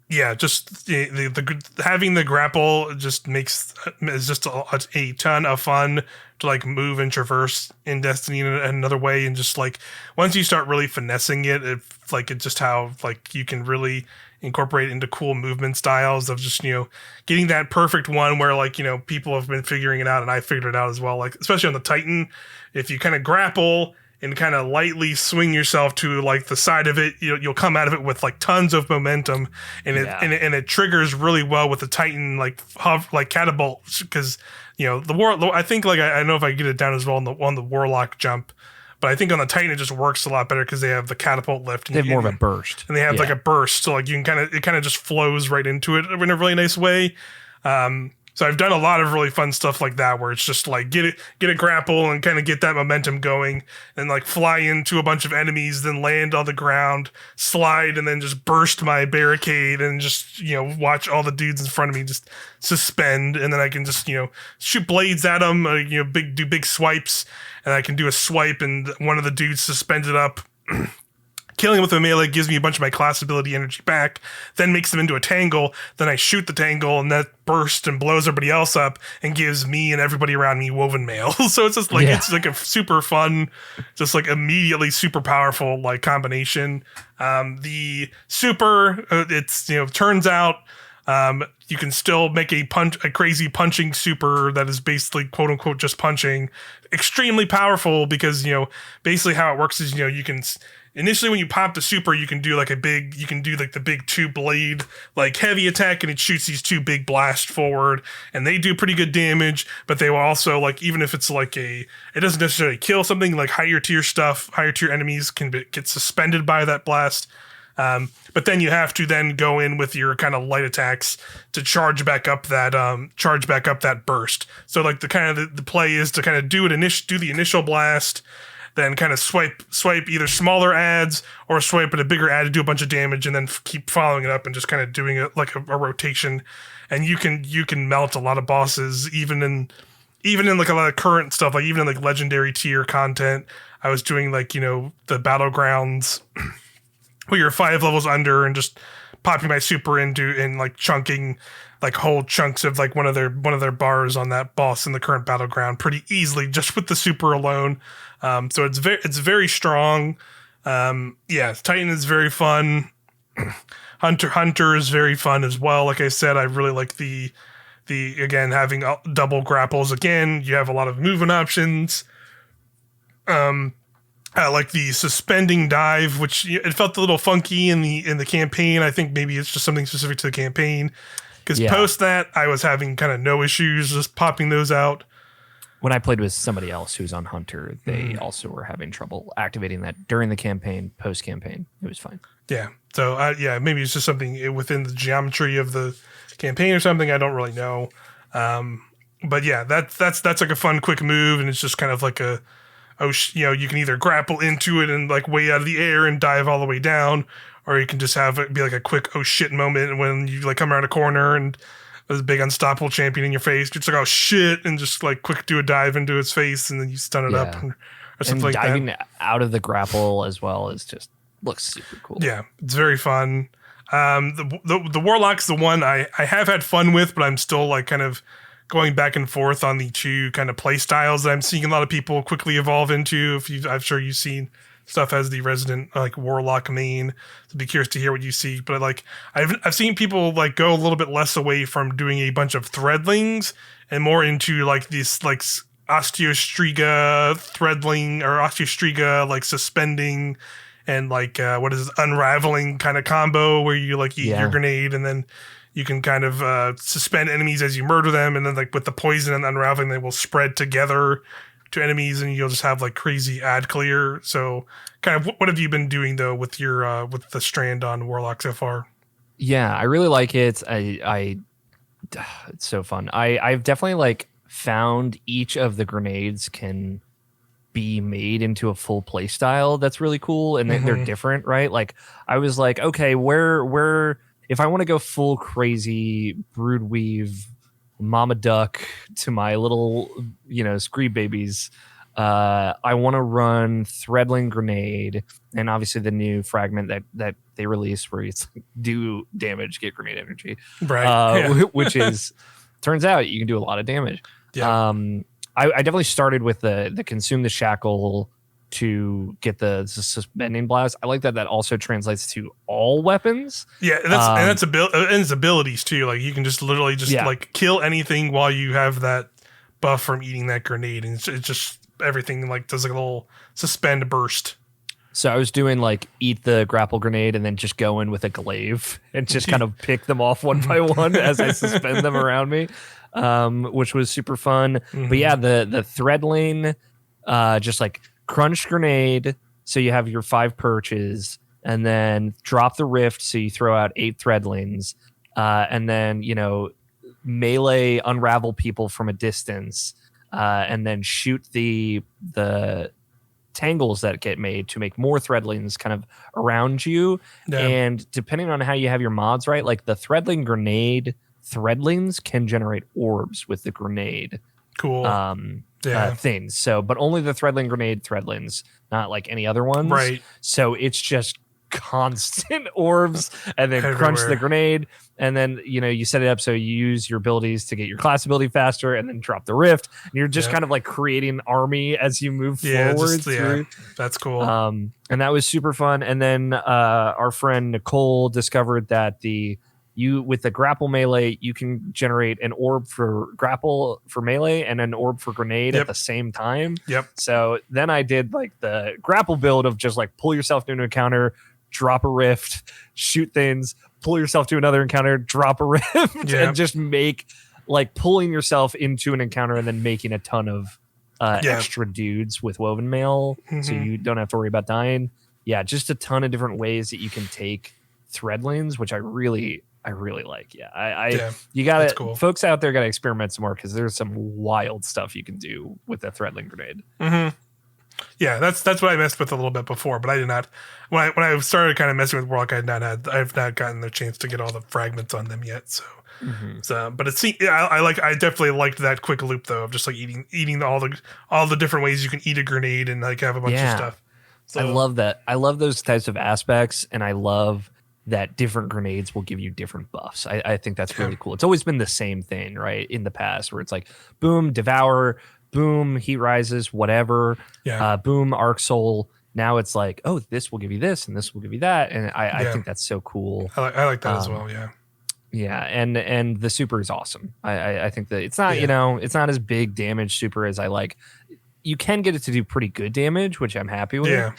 Yeah, just the having the grapple just is just a ton of fun to like move and traverse in Destiny in another way, and just like once you start really finessing it's just how like you can really incorporate it into cool movement styles of just getting that perfect one where like people have been figuring it out and I figured it out as well, like especially on the Titan, if you kind of grapple and kind of lightly swing yourself to like the side of it, you'll come out of it with like tons of momentum, and it triggers really well with the Titan like catapult, because I think like I know if I get it down as well on the Warlock jump, but I think on the Titan it just works a lot better because they have the catapult lift. They have more of a burst, and they have like a burst, so like you can it kind of just flows right into it in a really nice way. So I've done a lot of really fun stuff like that, where it's just like get a grapple and kind of get that momentum going, and like fly into a bunch of enemies, then land on the ground, slide, and then just burst my barricade and just watch all the dudes in front of me just suspend, and then I can just shoot blades at them, do big swipes, and I can do a swipe and one of the dudes suspended up. Killing with a melee gives me a bunch of my class ability energy back, then makes them into a tangle, then I shoot the tangle, and that bursts and blows everybody else up, and gives me and everybody around me woven mail. So it's just like, it's like a super fun, just like immediately super powerful like combination. The super, turns out you can still make a crazy punching super that is basically quote unquote just punching, extremely powerful because basically how it works is you can initially when you pop the super you can do like the big 2 blade like heavy attack, and it shoots these 2 big blasts forward, and they do pretty good damage, but they will also like, even if it's like it doesn't necessarily kill something, like higher tier enemies can get suspended by that blast. But then you have to then go in with your kind of light attacks to charge back up that burst. So like the play is to kind of do the initial blast, then kind of swipe either smaller adds or swipe at a bigger ad to do a bunch of damage, and then keep following it up and just kind of doing it like a rotation. And you can melt a lot of bosses even in like a lot of current stuff, like even in like legendary tier content. I was doing like the battlegrounds where you're 5 levels under and just popping my super into and like chunking like whole chunks of like one of their bars on that boss in the current battleground pretty easily just with the super alone. So it's very strong. Titan is very fun. Hunter is very fun as well. Like I said, I really like the again having double grapples. Again, you have a lot of movement options. I like the suspending dive, which it felt a little funky in the campaign. I think maybe it's just something specific to the campaign, because post that I was having kind of no issues just popping those out. When I played with somebody else who's on Hunter, they also were having trouble activating that during the campaign. Post campaign, it was fine. Yeah. So maybe it's just something within the geometry of the campaign or something. I don't really know. But yeah, that's like a fun quick move, and it's just kind of like you can either grapple into it and like way out of the air and dive all the way down, or you can just have it be like a quick oh shit moment when you like come around a corner and there's a big unstoppable champion in your face. You're just like, oh shit, and just like quick do a dive into its face, and then you stun it up or something like that. Diving out of the grapple as well is just looks super cool. Yeah, it's very fun. The Warlock's the one I have had fun with, but I'm still like kind of going back and forth on the two kind of play styles that I'm seeing a lot of people quickly evolve into. I'm sure you've seen stuff as the resident like Warlock main. So be curious to hear what you see. But like I've seen people like go a little bit less away from doing a bunch of threadlings and more into like this like osteostriga threadling or osteostriga like suspending and like what is it, unraveling kind of combo where you like eat your grenade and then you can kind of suspend enemies as you murder them, and then like with the poison and unraveling, they will spread together to enemies, and you'll just have like crazy ad clear. So, kind of, what have you been doing though with your with the strand on Warlock so far? Yeah, I really like it. It's so fun. I've definitely like found each of the grenades can be made into a full play style that's really cool, and they're different, right? Like I was like, okay, where if I want to go full crazy broodweave mama duck to my little screed babies, I want to run threadling grenade, and obviously the new fragment that they released where it's like, do damage, get grenade energy, right? Which is turns out you can do a lot of damage. Yeah. I definitely started with the consume the shackle to get the suspending blast. I like that also translates to all weapons. Yeah, and that's and abilities too. Like you can just literally just like kill anything while you have that buff from eating that grenade, and it's just everything like does like a little suspend burst. So I was doing like eat the grapple grenade and then just go in with a glaive and just kind of pick them off one by one as I suspend them around me, which was super fun. But yeah, the threadling, just like crunch grenade, so you have your 5 perches, and then drop the rift, so you throw out 8 threadlings, and then melee unravel people from a distance, and then shoot the tangles that get made to make more threadlings kind of around you. And depending on how you have your mods, right, like the threadling grenade threadlings can generate orbs with the grenade things. So, but only the threadling grenade threadlings, not like any other ones. Right. So it's just constant orbs, and then crunch the grenade, and then you set it up so you use your abilities to get your class ability faster, and then drop the rift, and you're just kind of like creating an army as you move forward through. That's cool. And that was super fun. And then our friend Nicole discovered that with the grapple melee, you can generate an orb for grapple for melee and an orb for grenade at the same time. Yep. So then I did like the grapple build of just like pull yourself into an encounter, drop a rift, shoot things, pull yourself to another encounter, drop a rift, and just make like pulling yourself into an encounter and then making a ton of extra dudes with woven mail, so you don't have to worry about dying. Yeah, just a ton of different ways that you can take threadlings, which I really like. You got to cool. Folks out there got to experiment some more, because there's some wild stuff you can do with the threadling grenade. Yeah, that's what I messed with a little bit before, but I did not. When I started kind of messing with Warlock, I've not gotten the chance to get all the fragments on them yet. So, but I definitely liked that quick loop though, of just like eating all the different ways you can eat a grenade and like have a bunch of stuff. So, I love that. I love those types of aspects, and I love that different grenades will give you different buffs. I think that's really cool. It's always been the same thing, right? In the past, where it's like, boom, devour, boom, heat rises, whatever, boom, arc soul. Now it's like, oh, this will give you this, and this will give you that, and I think that's so cool. I like that as well. Yeah, and the super is awesome. I think that it's not it's not as big damage super as I like. You can get it to do pretty good damage, which I'm happy with.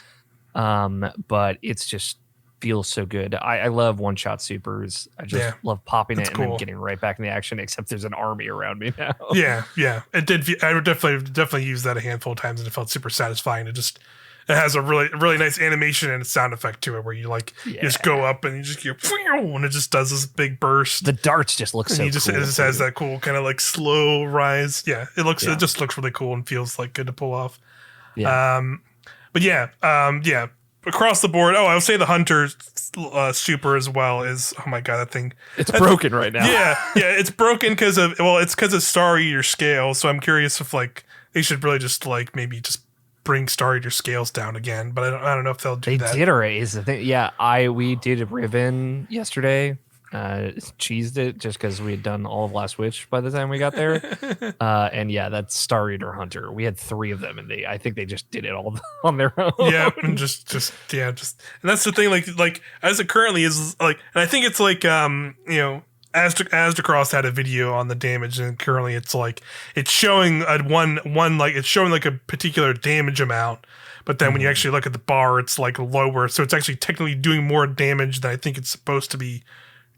But it's just feels so good. I love one shot supers. I just love popping it and then getting right back in the action, except there's an army around me now. It did. I would definitely use that a handful of times, and it felt super satisfying. It has a really nice animation and sound effect to it, where you you just go up and you just hear, and it just does this big burst. The darts just look so cool. It just has that cool kind of like slow rise. It just looks really cool and feels like good to pull off. Across the board. I'll say the hunter super as well is, oh my god, that thing. It's broken right now. It's broken because of Star Eater scale. So I'm curious if like they should really just like maybe just bring Star Eater scales down again, but I don't know if they'll do They that. did already. Is the thing? Yeah, we did a Riven yesterday. Cheesed it just because we had done all of Last Witch by the time we got there. And yeah, that's Star Eater Hunter. We had 3 of them, and I think they just did it all on their own. Yeah, and and that's the thing. Like as it currently is, like, and I think it's like Asdacross had a video on the damage, and currently it's like it's showing it's showing like a particular damage amount, but then when you actually look at the bar, it's like lower, so it's actually technically doing more damage than I think it's supposed to be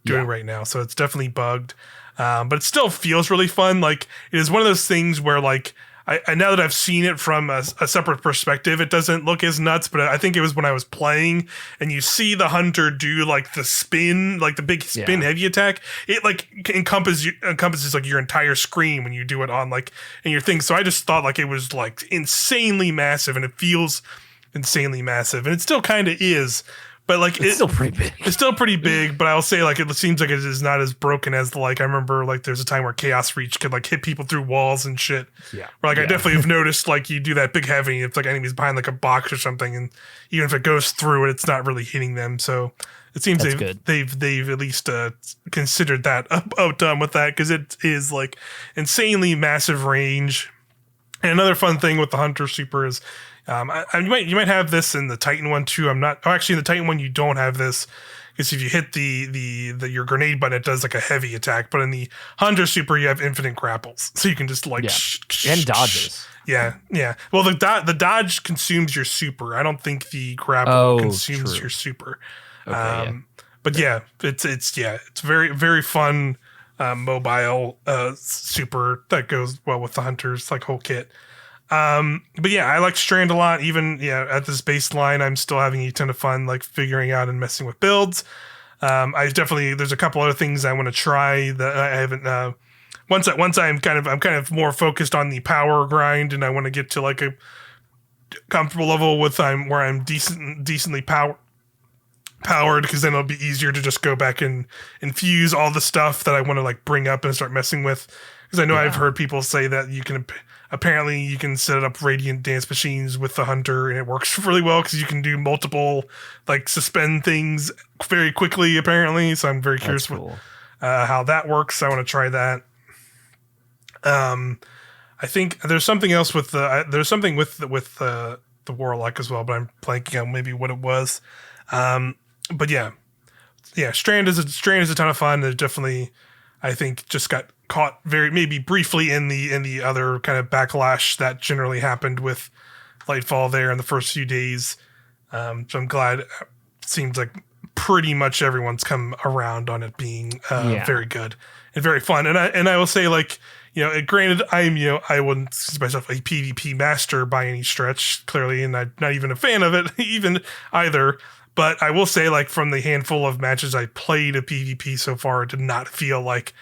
doing right now. So it's definitely bugged, but it still feels really fun. Like it is one of those things where like I now that I've seen it from a separate perspective, it doesn't look as nuts, but I think it was when I was playing and you see the hunter do like the spin, like the big spin heavy attack. It like encompasses like your entire screen when you do it on like in your thing. So I just thought like it was like insanely massive, and it feels insanely massive, and it still kind of is. But like it's still pretty big. It's still pretty big, but I'll say like it seems like it is not as broken as like I remember like there's a time where Chaos Reach could like hit people through walls and shit. Yeah. Where like I definitely have noticed like you do that big heavy, it's like enemies behind like a box or something, and even if it goes through it, it's not really hitting them. So it seems they've at least considered that outdone with that, because it is like insanely massive range. And another fun thing with the Hunter Super is you might have this in the Titan one too. Actually in the Titan one you don't have this, because if you hit the your grenade button, it does like a heavy attack. But in the Hunter Super you have infinite grapples, so you can just like and dodges. Yeah. Well, the dodge consumes your super. I don't think the grapple consumes your super. Okay, but yeah, it's very very fun mobile super that goes well with the hunters like whole kit. But yeah, I like Strand a lot. Even at this baseline, I'm still having a ton of fun like figuring out and messing with builds. There's a couple other things I want to try that I haven't. Once I'm kind of more focused on the power grind, and I want to get to like a comfortable level where I'm decently powered, because then it'll be easier to just go back and infuse all the stuff that I want to like bring up and start messing with. Because I know I've heard people say that you can set up Radiant Dance Machines with the Hunter, and it works really well because you can do multiple like suspend things very quickly apparently. So I'm very curious how that works. I want to try that. I think there's something else with the Warlock as well, but I'm blanking on maybe what it was. But yeah, Strand is a ton of fun. There's definitely, I think, just got caught maybe briefly in the other kind of backlash that generally happened with Lightfall there in the first few days. So I'm glad. It seems like pretty much everyone's come around on it being very good and very fun. And I will say, like, granted, I wouldn't consider myself a PvP master by any stretch, clearly, and I'm not even a fan of it even either. But I will say, like, from the handful of matches I played of PvP so far, it did not feel like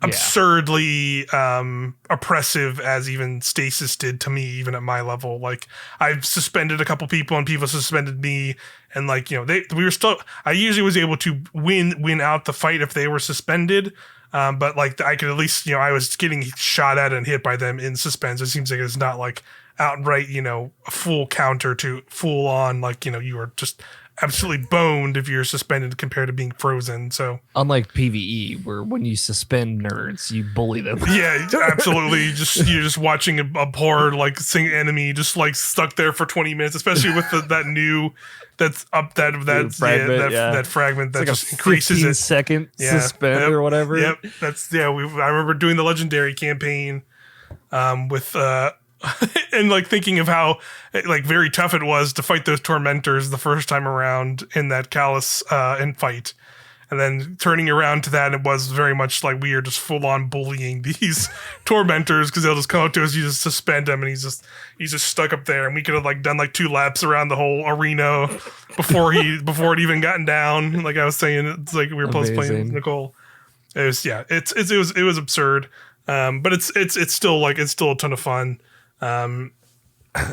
absurdly oppressive as even Stasis did to me, even at my level. Like, I've suspended a couple people and people suspended me, and like, I usually was able to win out the fight if they were suspended. But like I could at least, I was getting shot at and hit by them in suspense. It seems like it's not like outright, a full counter to full on, like, you are just absolutely boned if you're suspended compared to being frozen. So unlike PvE, where when you suspend nerds, you bully them. Yeah, absolutely. You're just watching a poor like single enemy just like stuck there for 20 minutes, especially with that new that's up that fragment that like just increases it. Second suspend or whatever. Yep. I remember doing the legendary campaign with and like thinking of how like very tough it was to fight those tormentors the first time around in that Callus fight, and then turning around to that, it was very much like we are just full on bullying these tormentors because they'll just come up to us, you just suspend him, and he's just stuck up there, and we could have like done like 2 laps around the whole arena before it even gotten down. Like I was saying, it's like we were playing with Nicole. It was absurd, but it's still a ton of fun. And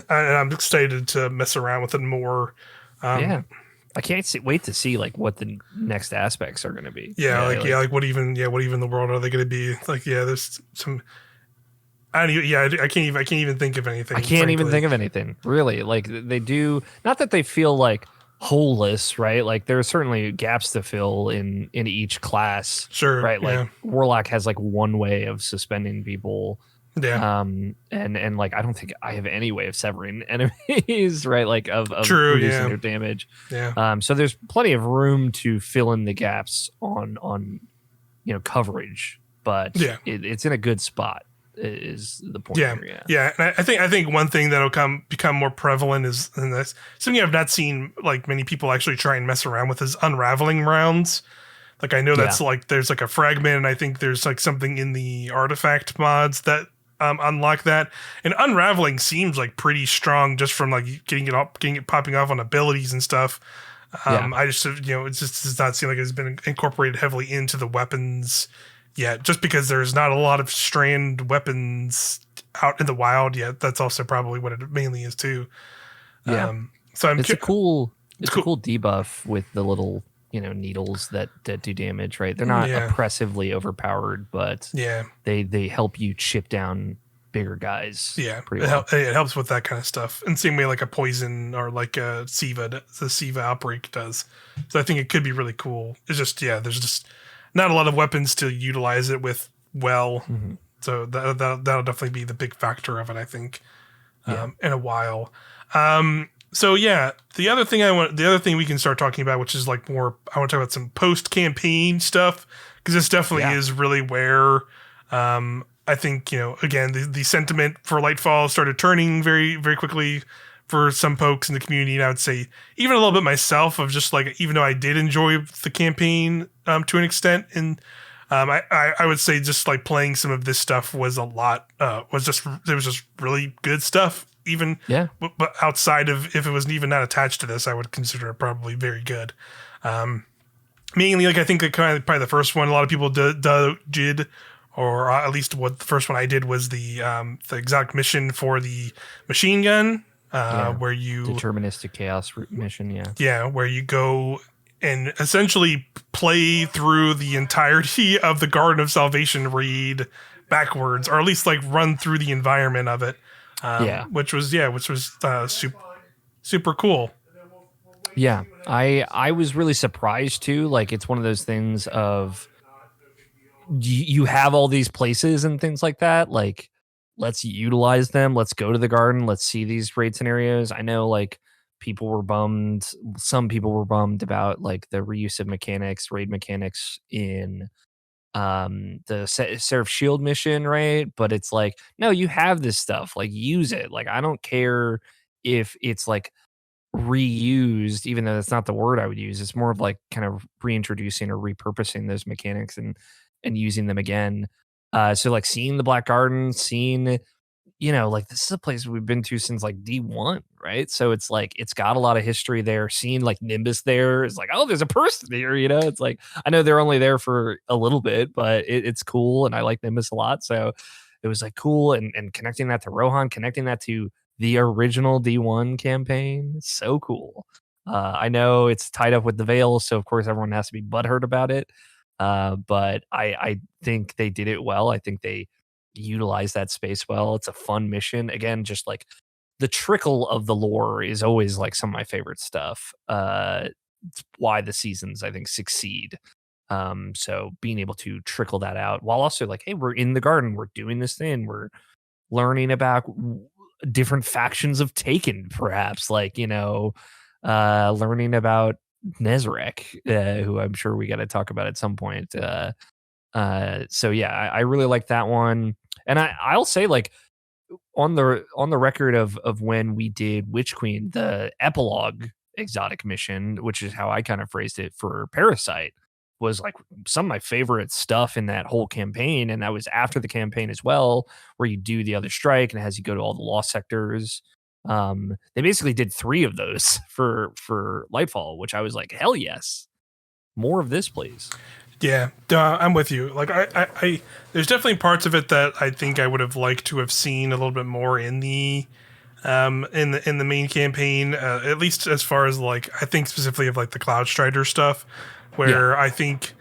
I'm excited to mess around with it more. I can't wait to see like what the next aspects are going to be. Like what even the world are they going to be? Like, there's some. I can't even think of I anything, can't even frankly. think of anything really. Like they do, not that they feel like holeless, right? Like there are certainly gaps to fill in each class, Sure. right? Like Yeah. Warlock has like one way of suspending people, Yeah. and like I don't think I have any way of severing enemies, right? Like of True. reducing Yeah. their damage. Yeah. So there's plenty of room to fill in the gaps on coverage, but Yeah. it's in a good spot is the point Yeah, here. Yeah. yeah. And I think one thing that'll become more prevalent is in this something I've not seen like many people actually try and mess around with is unraveling rounds. Like I know Yeah. that's like there's like a fragment, and I think there's like something in the artifact mods that unlock that. And unraveling seems like pretty strong just from like getting it popping off on abilities and stuff. Yeah. I just it just does not seem like it's been incorporated heavily into the weapons yet. Just because there's not a lot of strand weapons out in the wild yet. That's also probably what it mainly is too. Yeah. So It's a cool it's it's a cool. cool debuff with the little, needles that do damage, right? They're not Yeah, oppressively overpowered, but yeah, they help you chip down bigger guys yeah. pretty well. It helps with that kind of stuff. And same way like a poison or like a the Siva outbreak does. So I think it could be really cool. It's just there's just not a lot of weapons to utilize it with well. Hmm. So that'll definitely be the big factor of it, I think, Yeah. in a while. So yeah, the other thing we can start talking about, which is like more, I want to talk about some post campaign stuff because this definitely Yeah. is really where, I think again the sentiment for Lightfall started turning very very quickly for some folks in the community, and I would say even a little bit myself of just like even though I did enjoy the campaign to an extent and I would say just like playing some of this stuff was a lot it was just really good stuff even Yeah. but outside of if it was even not attached to this I would consider it probably very good. Mainly like I think like kind of probably the first one a lot of people did or at least what the first one I did was the exotic mission for the machine gun Yeah. where you Deterministic chaos mission. Yeah. where you go and essentially play through the entirety of the Garden of Salvation raid backwards, or at least like run through the environment of it, Yeah. which was super cool. Yeah. I was really surprised too. Like it's one of those things of you have all these places and things like that. Like let's utilize them. Let's go to the garden. Let's see these raid scenarios. I know like people were bummed. Some people were bummed about like the reuse of mechanics, raid mechanics in the Seraph Shield mission, right? But it's like, no, you have this stuff. Like use it. Like I don't care if it's like reused, even though that's not the word I would use. It's more of like kind of reintroducing or repurposing those mechanics and using them again. So like seeing the Black Garden, seeing like this is a place we've been to since like D1, right? So it's like it's got a lot of history there. Seeing like Nimbus there is like, oh, there's a person there, It's like I know they're only there for a little bit, but it's cool and I like Nimbus a lot. So it was like cool and connecting that to Rohan, connecting that to the original D1 campaign. So cool. I know it's tied up with the Veil, so of course everyone has to be butthurt about it. But I think they did it well. I think they utilized that space well. It's a fun mission. Again, just like the trickle of the lore is always like some of my favorite stuff. It's why the seasons I think succeed. So being able to trickle that out while also like, hey, we're in the garden, we're doing this thing, we're learning about different factions of Taken, perhaps like learning about Nezarek, who I'm sure we got to talk about at some point. So yeah, I really like that one, and I'll say like on the record of when we did Witch Queen, the epilogue exotic mission, which is how I kind of phrased it for Parasite, was like some of my favorite stuff in that whole campaign, and that was after the campaign as well, where you do the other strike and it has you go to all the lost sectors. They basically did 3 of those for Lightfall, which I was like, hell yes, more of this, please. Yeah, I'm with you. Like there's definitely parts of it that I think I would have liked to have seen a little bit more in the in the main campaign, at least as far as like I think specifically of like the Cloud Strider stuff, Yeah. where I think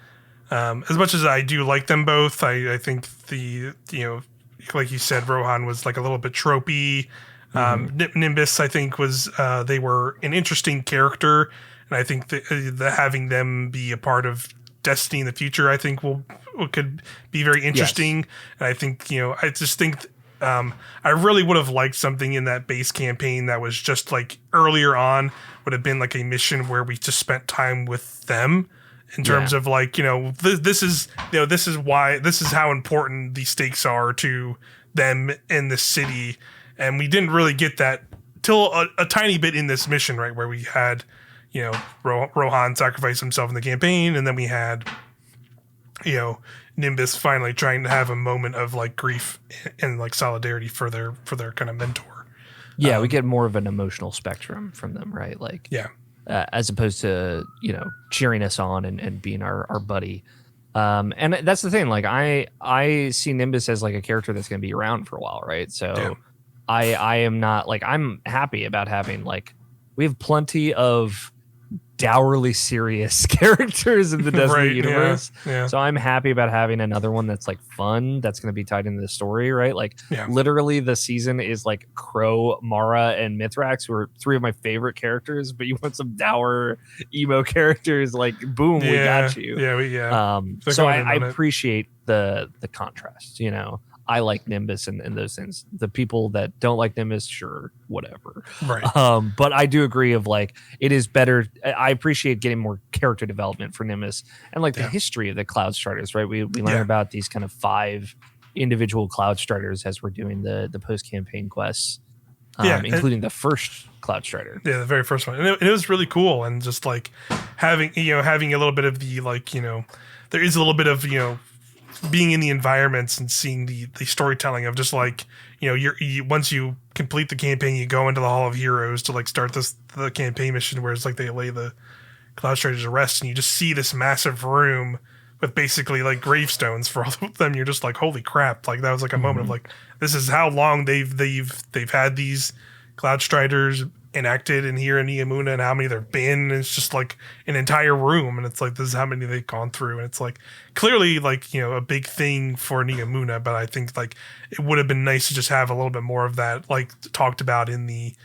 as much as I do like them both, I think the like you said, Rohan was like a little bit tropey. Hmm. Nimbus, I think, was they were an interesting character, and I think that having them be a part of Destiny in the future, I think could be very Yes. interesting. And I think I just think I really would have liked something in that base campaign that was just like earlier on would have been like a mission where we just spent time with them in terms Yeah. of like this is this is why this is how important the stakes are to them in the city, and we didn't really get that till a tiny bit in this mission, right, where we had Rohan sacrifice himself in the campaign, and then we had Nimbus finally trying to have a moment of like grief and like solidarity for their kind of mentor. Yeah, we get more of an emotional spectrum from them, right? Like, Yeah, as opposed to cheering us on and being our buddy. And that's the thing. Like, I see Nimbus as like a character that's going to be around for a while, right? So yeah, I am not like, I'm happy about having like, we have plenty of dourly serious characters in the Destiny right, universe. yeah, So I'm happy about having another one that's like fun, that's going to be tied into the story, right? Like yeah, literally the season is like Crow, Mara, and Mithrax, who are three of my favorite characters, but you want some dour emo characters, like boom, we yeah, got you. yeah, They're So going in I on it. appreciate the contrast, I like Nimbus and those things. The people that don't like Nimbus, sure, whatever. Right. But I do agree of like it is better. I appreciate getting more character development for Nimbus and like the Yeah. history of the Cloud Striders, right? We learn Yeah. about these kind of 5 individual Cloud Striders as we're doing the post campaign quests, including the first Cloud Strider. Yeah, the very first one, and it was really cool, and just like having having a little bit of the like there is a little bit of being in the environments and seeing the storytelling of just like once you complete the campaign, you go into the Hall of Heroes to like start the campaign mission where it's like they lay the Cloud Striders to rest, and you just see this massive room with basically like gravestones for all of them. You're just like, holy crap! Like that was like a moment of like, this is how long they've had these Cloud Striders enacted in here in Iamuna, and how many there've been. And it's just like an entire room, and it's like this is how many they've gone through, and it's like clearly like a big thing for Iamuna. But I think like it would have been nice to just have a little bit more of that like talked about in the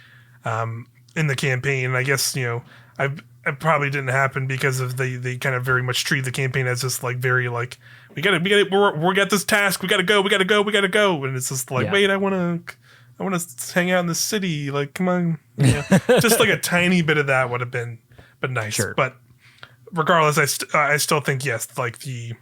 campaign. And I guess it probably didn't happen because of they kind of very much treat the campaign as just like very like we got this task, we gotta go, and it's just like, Yeah. wait, I want to hang out in the city, like come on, just like a tiny bit of that would have been nice. Sure. But regardless, I still think yes, like the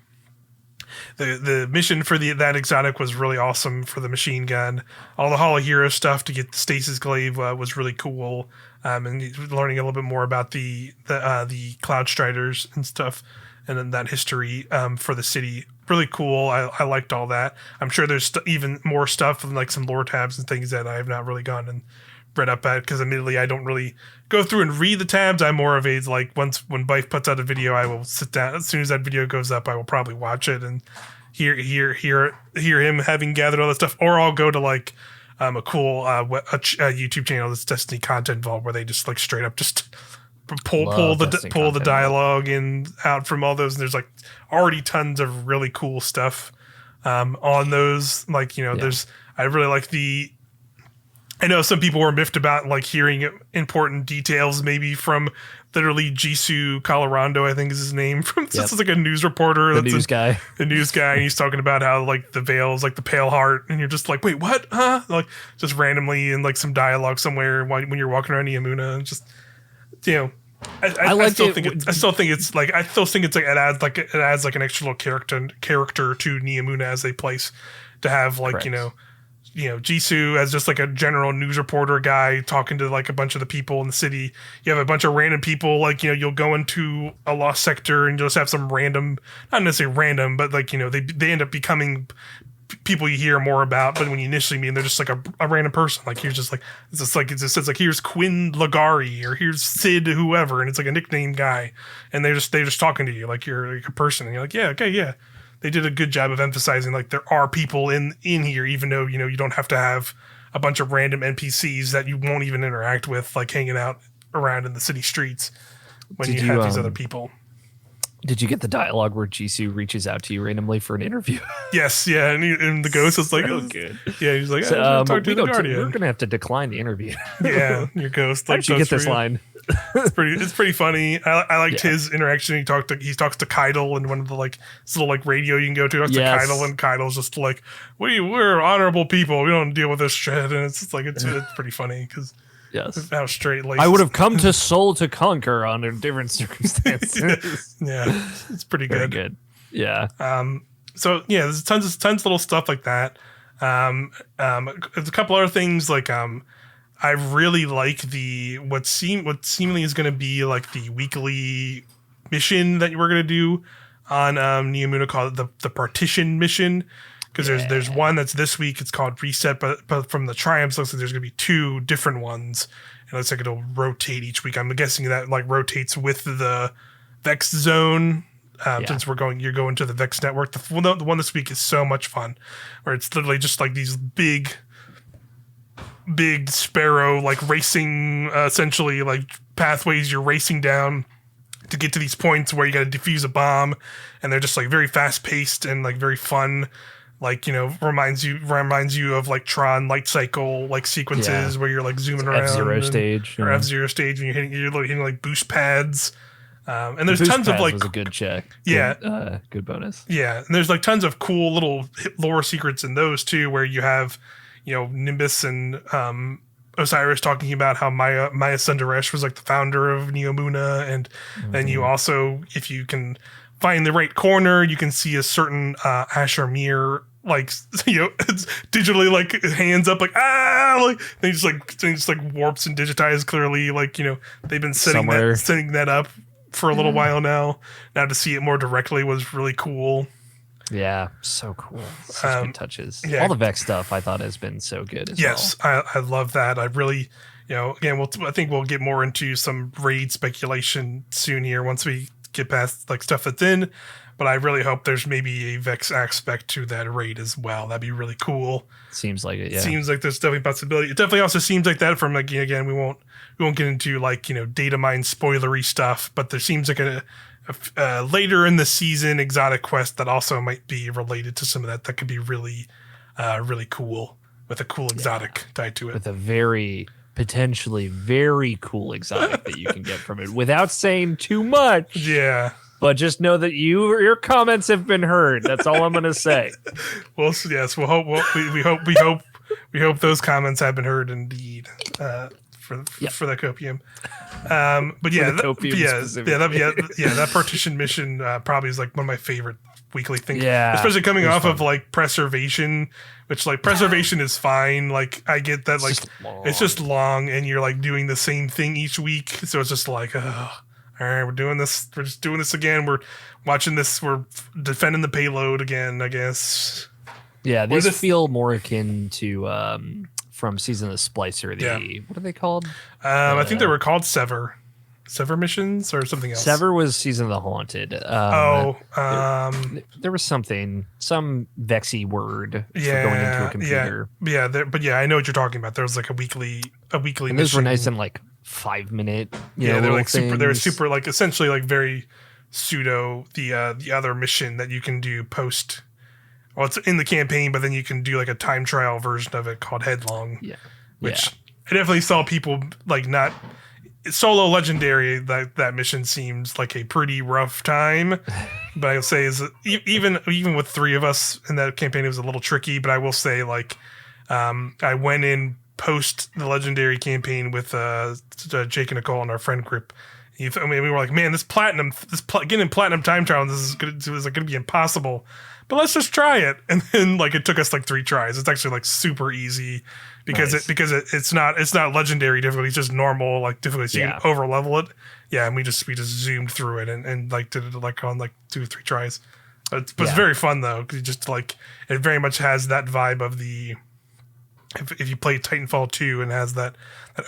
mission for that exotic was really awesome for the machine gun. All the Hall of Heroes stuff to get the Stasis Glaive was really cool, and learning a little bit more about the Cloud Striders and stuff, and then that history for the city. Really cool. I liked all that. I'm sure there's even more stuff and like some lore tabs and things that I have not really gone and read up at, because admittedly I don't really go through and read the tabs. I'm more of a like when Bife puts out a video, I will sit down as soon as that video goes up. I will probably watch it and hear him having gathered all that stuff, or I'll go to like a cool YouTube channel that's Destiny content involved where they just like straight up just pull the dialogue and out from all those. And there's like already tons of really cool stuff on those. Like there's I really like I know some people were miffed about like hearing important details maybe from literally Jisoo Colorado, I think is his name. From This is like a news reporter. The news guy. The news guy, and he's talking about how like the veil is like the pale heart, and you're just like, wait, what? Huh? Like just randomly in like some dialogue somewhere when you're walking around Iamuna, and just I still think it's like it adds like an extra little character to Iamuna as a place to have like Correct. Jisoo as just like a general news reporter guy talking to like a bunch of the people in the city. You have a bunch of random people, like you'll go into a lost sector and you'll just have some random, not necessarily random, but like they end up becoming people you hear more about. But when you initially meet them, they're just like a random person. Like here's just like it's just like it just says like here's Quinn Lagari or here's Sid whoever, and it's like a nickname guy, and they're just talking to you like you're like a person, and you're like, yeah, okay, yeah. They did a good job of emphasizing like there are people in here, even though you don't have to have a bunch of random NPCs that you won't even interact with, like hanging out around in the city streets when you have these other people. Did you get the dialogue where Jisoo reaches out to you randomly for an interview? Yes, yeah, and the ghost is like, So good. yeah, he's like, So, I want to talk to the we're Guardian. going to have to decline the interview. Yeah, your ghost. How Like, did you get this for you. line? It's pretty funny. I liked Yeah. his interaction. He talks to Keitel and one of the like this little like radio you can go to. He talks Yes. to Keitel, and Keitel's just like, we're honorable people. We don't deal with this shit. And it's just like it's pretty funny because Yes. how straight laced. I would have come to Seoul to conquer under different circumstances. Yeah, it's pretty Very good. good. Yeah. So yeah, there's tons of little stuff like that. There's a couple other things like I really like what seemingly is going to be like the weekly mission that we're going to do on Neomuna called the partition mission, because there's one that's this week. It's called Reset, but from the Triumphs looks like there's going to be 2 different ones. It looks like it'll rotate each week. I'm guessing that like rotates with the Vex zone. Since you're going to the Vex network, the one this week is so much fun, where it's literally just like these big sparrow like racing, essentially like pathways you're racing down to get to these points where you got to defuse a bomb, and they're just like very fast paced and like very fun. Like, reminds you of like Tron light cycle like sequences where you're like zooming around. F-Zero stage. Or F-Zero stage, and you're hitting like boost pads. And there's Boost tons of pads like was a good check. Yeah. Good bonus. Yeah, and there's like tons of cool little lore secrets in those too, where you have, Nimbus and Osiris talking about how Maya Sundaresh was like the founder of Neomuna, and then you also, if you can find the right corner, you can see a certain Asher Mir like it's digitally like hands up like like they just like warps and digitize clearly, like they've been setting that up for a little while now. Now to see it more directly was really cool. Yeah, so cool. Such good touches. Yeah. All the Vex stuff I thought has been so good as well. I love that. I really, again, I think we'll get more into some raid speculation soon here once we get past like stuff that's in. But I really hope there's maybe a Vex aspect to that raid as well. That'd be really cool. Seems like it. Yeah. Seems like there's definitely a possibility. It definitely also seems like that from like, again, we won't get into like data mine spoilery stuff, but there seems like a later in the season exotic quest that also might be related to some of that could be really really cool, with a cool exotic tied to it, with a potentially very cool exotic that you can get from it without saying too much. Yeah. But just know that your comments have been heard. That's all I'm going to say. Well, yes, we hope those comments have been heard indeed. For that copium. But yeah, that partition mission probably is like one of my favorite weekly things. Yeah, especially coming off of like preservation, which like preservation is fine. Like I get that, like it's just long, and you're like doing the same thing each week, so it's just like, all right, we're doing this. We're just doing this again. We're watching this. We're defending the payload again, I guess. Yeah, these feel more akin to from Season of the Splicer. What are they called? I think they were called Sever missions or something else. Sever was Season of the Haunted. There was some Vexy word for going into a computer. Yeah, I know what you're talking about. There was like a weekly and mission. Those were nice and like 5-minute. They're like super. They're super like essentially like very pseudo the other mission that you can do post. Well, it's in the campaign, but then you can do like a time trial version of it called Headlong. Yeah. Which I definitely saw people like not solo legendary. That mission seems like a pretty rough time. But I'll say is even with 3 of us in that campaign, it was a little tricky. But I will say like I went in post the legendary campaign with Jake and Nicole in our friend group. We were like, man, getting platinum time trial, this is going to be impossible. But let's just try it. And then like it took us like 3 tries. It's actually like super easy because it's not legendary difficulty. It's just normal like difficulty. So you can over level it. Yeah, and we just zoomed through it and like did it like on like 2 or 3 tries. But it's very fun though, because just like it very much has that vibe of the. If you play Titanfall 2 and has that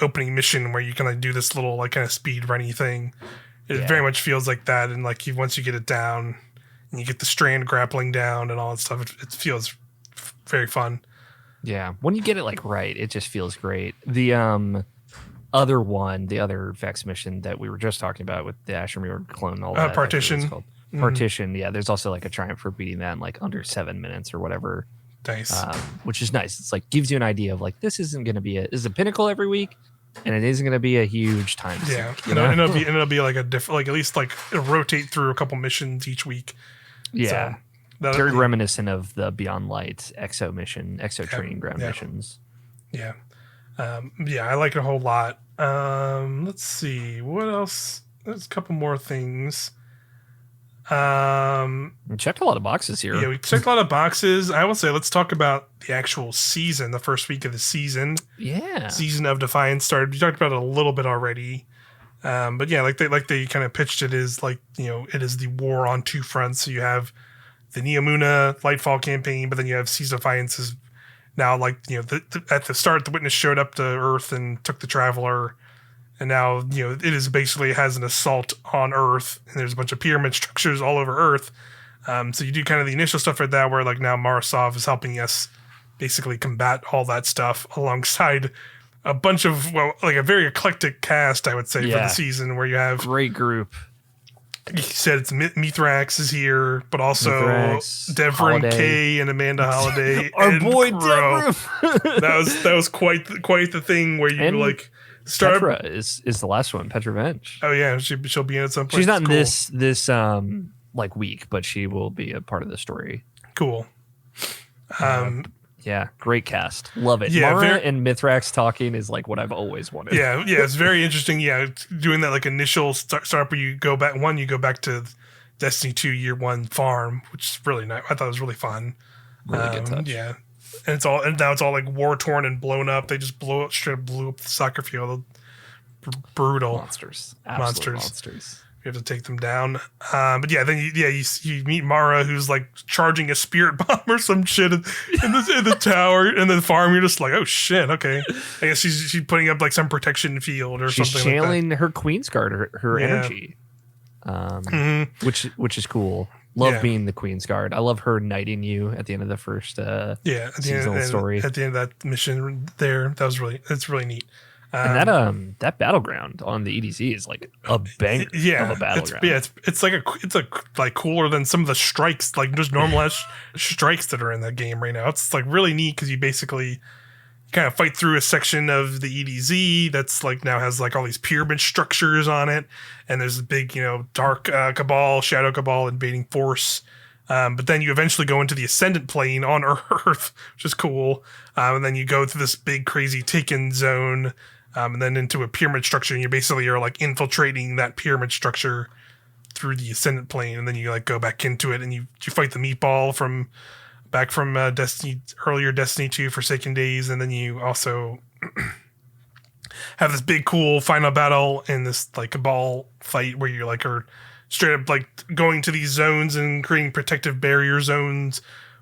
opening mission where you can like do this little like kind of speed runny thing, it very much feels like that. And like once you get it down and you get the strand grappling down and all that stuff, it feels very fun. Yeah, when you get it like right, it just feels great. The other Vex mission that we were just talking about with the Asher Mirror clone and all that. Partition. partition. Yeah, there's also like a triumph for beating that in like under 7 minutes or whatever, Nice. which is nice. It's like gives you an idea of like this isn't going to be this is a pinnacle every week, and it isn't going to be a huge time sink. And it'll be like a different, like at least like it'll rotate through a couple missions each week. Yeah, so very reminiscent of the Beyond Light Exo training ground missions. Yeah, I like it a whole lot. Let's see what else. There's a couple more things. We checked a lot of boxes here. Yeah, we checked a lot of boxes. I will say, let's talk about the actual season, the first week of the season. Yeah. Season of Defiance started. We talked about it a little bit already. But yeah, like they kind of pitched it is like, it is the war on two fronts. So you have the Neomuna Lightfall campaign, but then you have Season of Defiance is now like, at the start, the Witness showed up to Earth and took the Traveler. And now, it is basically has an assault on Earth, and there's a bunch of pyramid structures all over Earth. So you do kind of the initial stuff right there, where like now Marasov is helping us basically combat all that stuff alongside a bunch of like a very eclectic cast, I would say, for the season, where you have great group. You said it's Mithrax is here, but also Devrim Kay and Amanda Holiday, our and boy Crow. Devrim. that was quite the thing where you like. Petra is the last one. Petra Venge. Oh yeah, she'll be in at some point. She's not in this like week, but she will be a part of the story. Cool. Yeah, great cast. Love it. Yeah, Mara and Mithrax talking is like what I've always wanted. Yeah, it's very interesting. Yeah, doing that like initial start where you go back to Destiny 2 Year 1 farm, which is really nice. I thought it was really fun. Really good touch. Yeah. And now it's all like war torn and blown up. They just straight up blew up the soccer field. Brutal monsters. Monsters. You have to take them down. But yeah, then you meet Mara, who's like charging a spirit bomb or some shit in the tower and the farm. You're just like, oh shit, okay. I guess she's putting up like some protection field or something. She's channeling her Queen's Guard, her energy, which is cool. Love being the Queen's Guard. I love her knighting you at the end of the first seasonal story. At the end of that mission there, it's really neat. And that battleground on the EDZ is like a banger of a battleground. It's like cooler than some of the strikes, like just normal strikes that are in that game right now. It's like really neat because you basically kind of fight through a section of the EDZ that's like now has like all these pyramid structures on it, and there's a big dark cabal, shadow cabal invading force. But then you eventually go into the ascendant plane on Earth, which is cool. And then you go through this big crazy taken zone, and then into a pyramid structure, and you're like infiltrating that pyramid structure through the ascendant plane, and then you like go back into it, and you fight the meatball from Destiny 2 Forsaken Days, and then you also have this big cool final battle in this like cabal fight where you like are straight up like going to these zones and creating protective barrier zones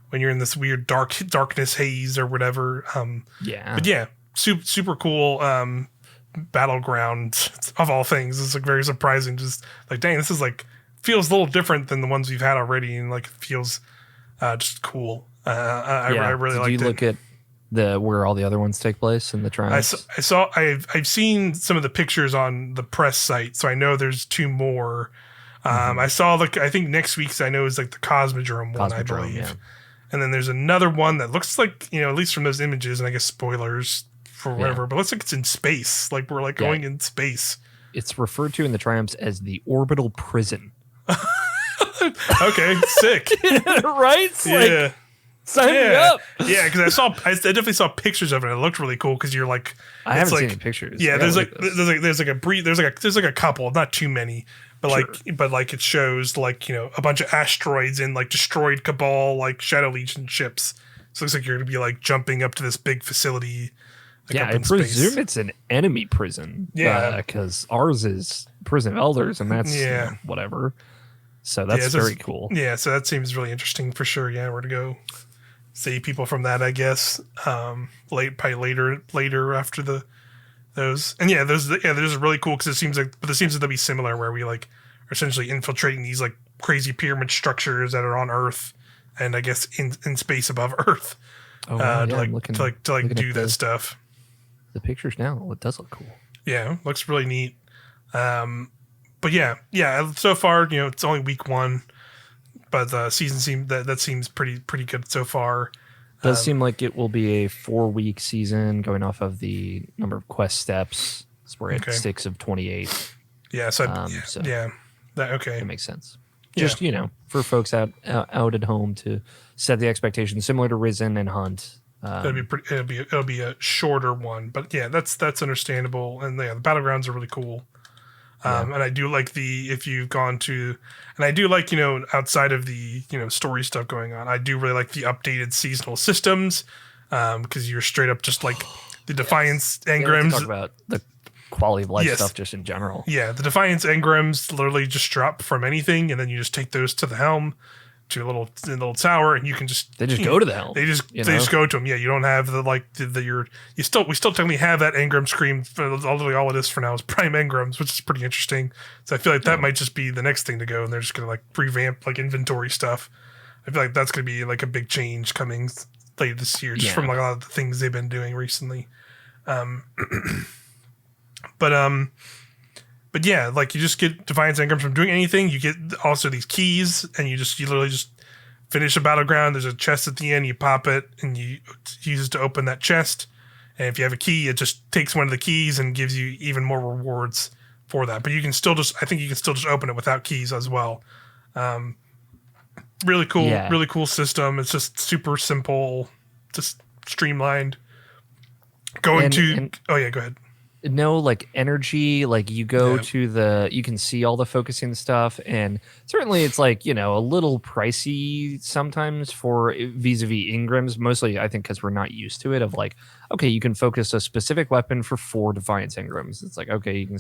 when you're in this weird darkness haze or whatever. But yeah, super cool battleground of all things. It's like very surprising. Just like, dang, this is like feels a little different than the ones we've had already, and like it feels just cool. I really liked it. Did you look at where all the other ones take place in the triumphs? I've seen some of the pictures on the press site, so I know there's 2 more. I saw I think next week's I know is like the Cosmodrome one, I believe. Yeah. And then there's another one that looks like, at least from those images, and I guess spoilers for whatever, but it looks like it's in space. Like we're like going in space. It's referred to in the triumphs as the orbital prison. Okay, sick. Right? Like, sign me up. Yeah, because I definitely saw pictures of it. It looked really cool because you're like, I haven't seen any pictures. Yeah, there's a couple, not too many, but it shows like a bunch of asteroids and like destroyed Cabal like Shadow Legion ships. So it looks like you're gonna be like jumping up to this big facility. Like, I presume it's an enemy prison. Yeah, because ours is Prison of Elders, and that's whatever. So that's very cool. Yeah, so that seems really interesting for sure. Yeah, we're to go save people from that, I guess. Probably later after those, and those are really cool because it seems to be similar where we like are essentially infiltrating these like crazy pyramid structures that are on Earth, and I guess in space above Earth. To do that stuff. The pictures now, it does look cool. Yeah, looks really neat. But yeah. So far, it's only week 1. but the season that seems pretty good so far. Does seem like it will be a 4-week season going off of the number of quest steps. So we're at 6 of 28. Yeah, okay. It makes sense. Just, for folks out at home to set the expectations, similar to Risen and Hunt. It'll be a shorter one, but yeah, that's understandable. And the battlegrounds are really cool. And I do like if you've gone to, and I do like, outside of the, story stuff going on, I do really like the updated seasonal systems, because you're straight up just like the Defiance engrams. Talk about the quality of life stuff just in general. Yeah, the Defiance engrams literally just drop from anything, and then you just take those to the Helm, to a little tower, and you can just they just go to the Helm. They just go to them. Yeah, you don't have we still technically have that engram screen. All it is for now is prime engrams, which is pretty interesting. So I feel like that might just be the next thing to go, and they're just gonna like revamp like inventory stuff. I feel like that's gonna be like a big change coming later this year, just from like a lot of the things they've been doing recently. But yeah, like you just get Defiance engrams from doing anything. You get also these keys, and you literally just finish a battleground. There's a chest at the end. You pop it, and you use it to open that chest. And if you have a key, it just takes one of the keys and gives you even more rewards for that. But you can still just open it without keys as well. Really cool system. It's just super simple, just streamlined. Oh yeah, go ahead. No, like energy, like you go to you can see all the focusing stuff, and certainly it's like, a little pricey sometimes for vis-a-vis engrams, mostly I think because we're not used to it, of like, okay, you can focus a specific weapon for 4 Defiance engrams. It's like, okay, you can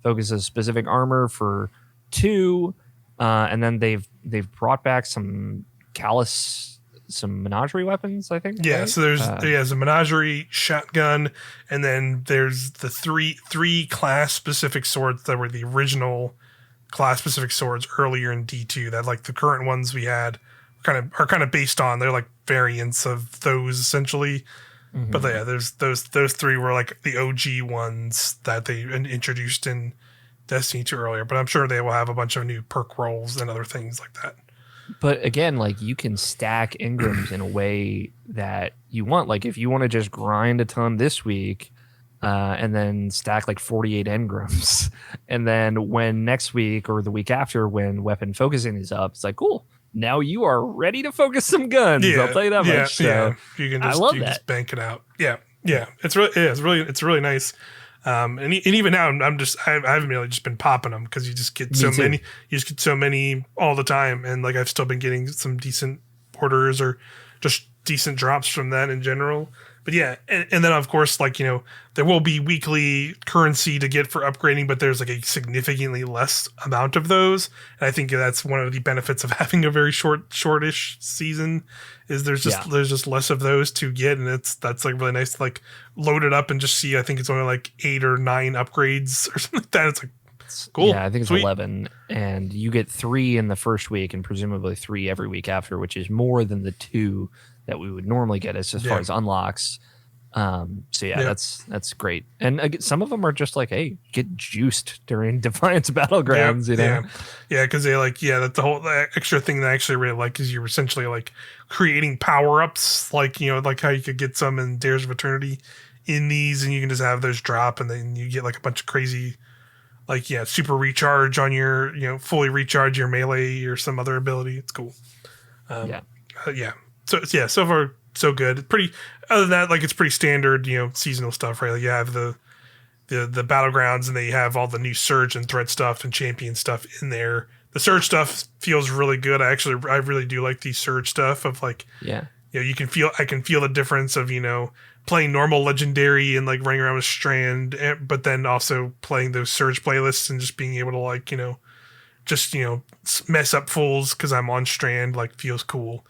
focus a specific armor for 2, and then they've brought back some menagerie weapons, I think. Yeah, right? so there's a menagerie, shotgun, and then there's the three class specific swords that were the original class specific swords earlier in D2 that like the current ones we had are kind of based on. They're like variants of those essentially. Mm-hmm. But yeah, there's those 3 were like the OG ones that they introduced in Destiny 2 earlier, but I'm sure they will have a bunch of new perk rolls and other things like that. But again, like you can stack engrams in a way that you want. Like if you want to just grind a ton this week, and then stack like 48 engrams, and then when next week or the week after, when weapon focusing is up, it's like, cool, now you are ready to focus some guns. Yeah, I'll tell you that much. So you can just bank it out. Yeah. It's really nice. And even now, I haven't really just been popping them because you just get many. You just get so many all the time, and like I've still been getting some decent orders or just decent drops from that in general. But yeah, and then of course, like there will be weekly currency to get for upgrading, but there's like a significantly less amount of those. And I think that's one of the benefits of having a very shortish season. Is there's just less of those to get, and that's like really nice to like load it up and just see. I think it's only like 8 or 9 upgrades or something like that. It's like cool. Yeah, I think it's 11, and you get 3 in the first week, and presumably 3 every week after, which is more than the 2 that we would normally get as far as unlocks. That's great. And some of them are just like, hey, get juiced during Defiance Battlegrounds, because they that the whole extra thing that I actually really like is you're essentially like creating power-ups, like like how you could get some in Dares of Eternity in these, and you can just have those drop, and then you get like a bunch of crazy super recharge on your fully recharge your melee or some other ability. It's cool. So far so good. Pretty. Other than that, like it's pretty standard, seasonal stuff, right? Like you have the battlegrounds, and they have all the new Surge and Threat stuff and Champion stuff in there. The Surge stuff feels really good. I really do like the Surge stuff of like, I can feel the difference of playing normal Legendary and like running around with Strand, but then also playing those Surge playlists and just being able to like mess up fools because I'm on Strand, like feels cool.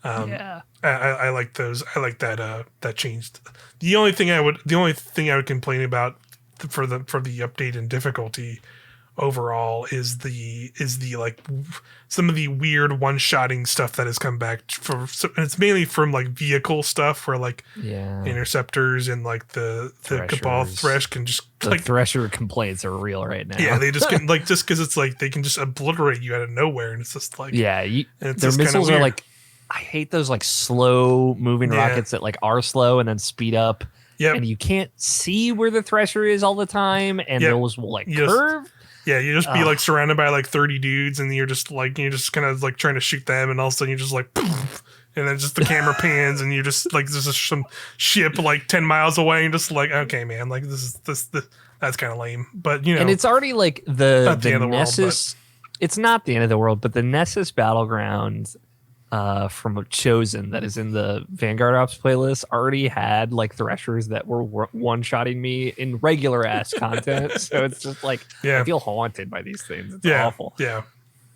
I like those. I like that changed. The only thing I would complain about for the update in difficulty overall is the like some of the weird one-shotting stuff that has come back from, and it's mainly from like vehicle stuff where like Yeah. interceptors and like the Cabal Threshers. Thresh can just The like Thresher complaints are real right now. yeah, they just can like just because it's like they can just obliterate you out of nowhere, and it's just like Yeah, and it's their just kind of missiles are weird. like, I hate those like slow moving Yeah. rockets that like are slow and then speed up, Yep. and you can't see where the Thresher is all the time, and Yep. those will like You just curve. yeah, you just be Ugh. like surrounded by like 30 dudes, and you're just kind of like trying to shoot them, and all of a sudden you're just like, poof, and then just the camera pans, and you're just like there's just some ship like 10 miles away, and just like okay, man, like this that's kind of lame, but And it's already like not the the end of the world, but Nessus. It's not the end of the world, but the Nessus battleground from Chosen that is in the Vanguard Ops playlist already had like Threshers that were one-shotting me in regular ass content. So it's just like yeah, I feel haunted by these things. It's yeah, awful. yeah,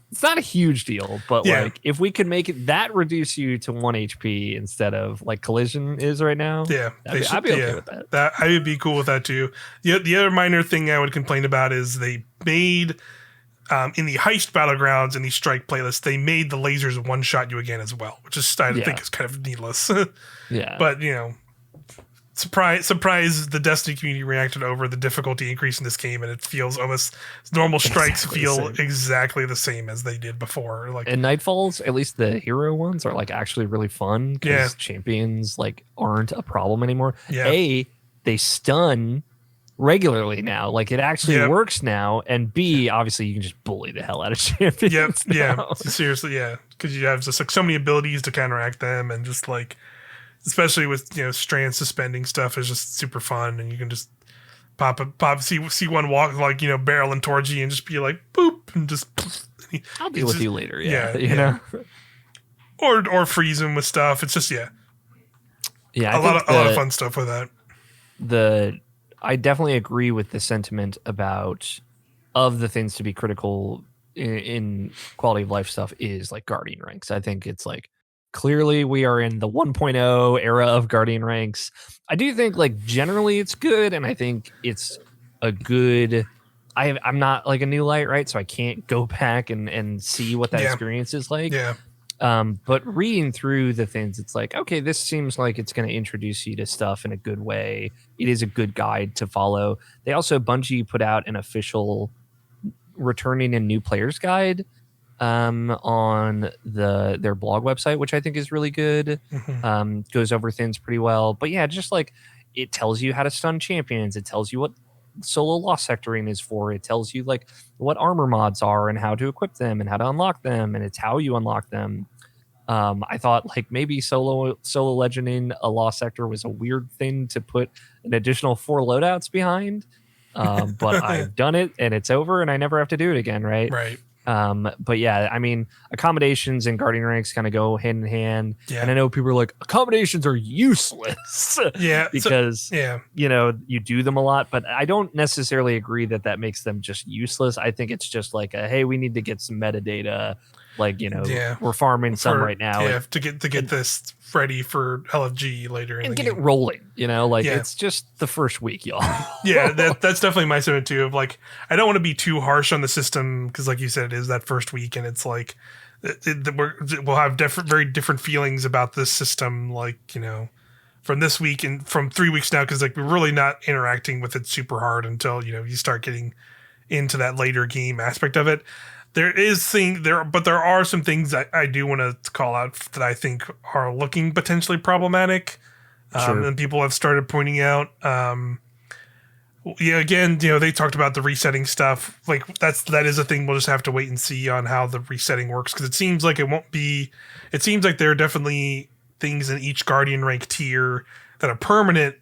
It's not a huge deal, but yeah, like if we could make it that reduce you to 1 HP instead of like Collision is right now, yeah. I'd be okay with that. That I would be cool with that too. The other minor thing I would complain about is they made in the heist battlegrounds and the strike playlist, they made the lasers one shot you again as well, which is I Yeah. think is kind of needless. Yeah. But surprise the Destiny community reacted over the difficulty increase in this game, and it feels almost normal strikes Exactly the feel same. exactly the same as they did before. Like And Nightfalls, at least the hero ones, are like actually really fun because Yeah. champions like aren't a problem anymore. Yeah. They stun regularly now. Like it actually Yep. works now. And B, obviously you can just bully the hell out of champions. Yep, yeah, now. seriously, yeah, because you have just like so many abilities to counteract them, and just like especially with strand suspending stuff is just super fun, and you can just see one walk like barreling towards you and just be like boop and just I'll deal with you later. yeah, You know? or freeze them with stuff. It's just Yeah. a lot of fun stuff with that. I definitely agree with the sentiment about of the things to be critical in quality of life stuff is like guardian ranks. I think it's like clearly we are in the 1.0 era of guardian ranks. I do think like generally it's good, and I think it's a good. I'm not like a new light, right? So I can't go back and see what that Yeah. experience is like. Yeah, But reading through the things, it's like, okay, this seems like it's going to introduce you to stuff in a good way. It is a good guide to follow. They also, Bungie put out an official returning and new players guide on their blog website, which I think is really good. Mhm. Goes over things pretty well. But yeah, just like it tells you how to stun champions. It tells you what solo loss sectoring is for. It tells you like what armor mods are and how to equip them and how to unlock them, and it's how you unlock them. I thought like maybe solo legending a lost sector was a weird thing to put an additional 4 loadouts behind. But I've done it and it's over and I never have to do it again, right? Right. But yeah, I mean, accommodations and guardian ranks kind of go hand in hand. Yeah. And I know people are like, accommodations are useless. Yeah. because yeah. you do them a lot, but I don't necessarily agree that makes them just useless. I think it's just like hey, we need to get some metadata, like Yeah. we're farming some right now, Yeah, to get this ready for LFG later in and the get game. it rolling. Yeah. It's just the first week, y'all. Yeah, that's definitely my sentiment too. Of like, I don't want to be too harsh on the system because, like you said, it is that first week, and it's like we'll have very different feelings about this system. Like from this week and from 3 weeks now, because like we're really not interacting with it super hard until you start getting into that later game aspect of it. But there are some things I do want to call out that I think are looking potentially problematic. Sure. And people have started pointing out. Again, they talked about the resetting stuff. Like that is a thing. We'll just have to wait and see on how the resetting works, because it seems like it won't be. It seems like there are definitely things in each Guardian rank tier that are permanent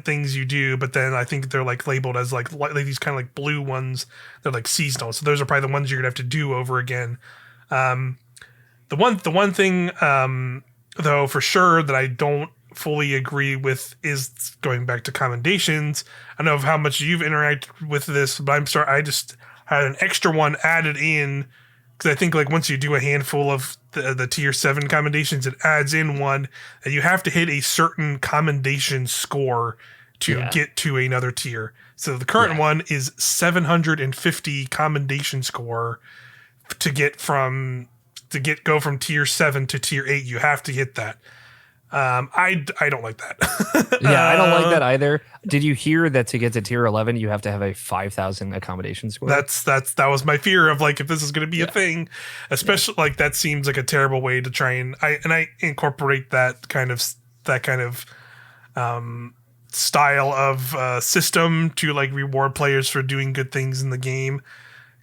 things you do, but then I think they're like labeled as like these kind of like blue ones. They're like seasonal, so those are probably the ones you're gonna have to do over again. The one thing though for sure that I don't fully agree with is going back to commendations. I know of how much you've interacted with this, but I just had an extra one added in because I think like once you do a handful of the tier 7 commendations, it adds in one that you have to hit a certain commendation score to Yeah. get to another tier. So the current one is 750 commendation score to go from tier 7 to tier 8. You have to hit that. I don't like that. Yeah, I don't like that either. Did you hear that to get to tier 11, you have to have a 5,000 accommodation score? That was my fear of like if this is going to be a thing, especially like that seems like a terrible way to try and I incorporate that kind of style of system to like reward players for doing good things in the game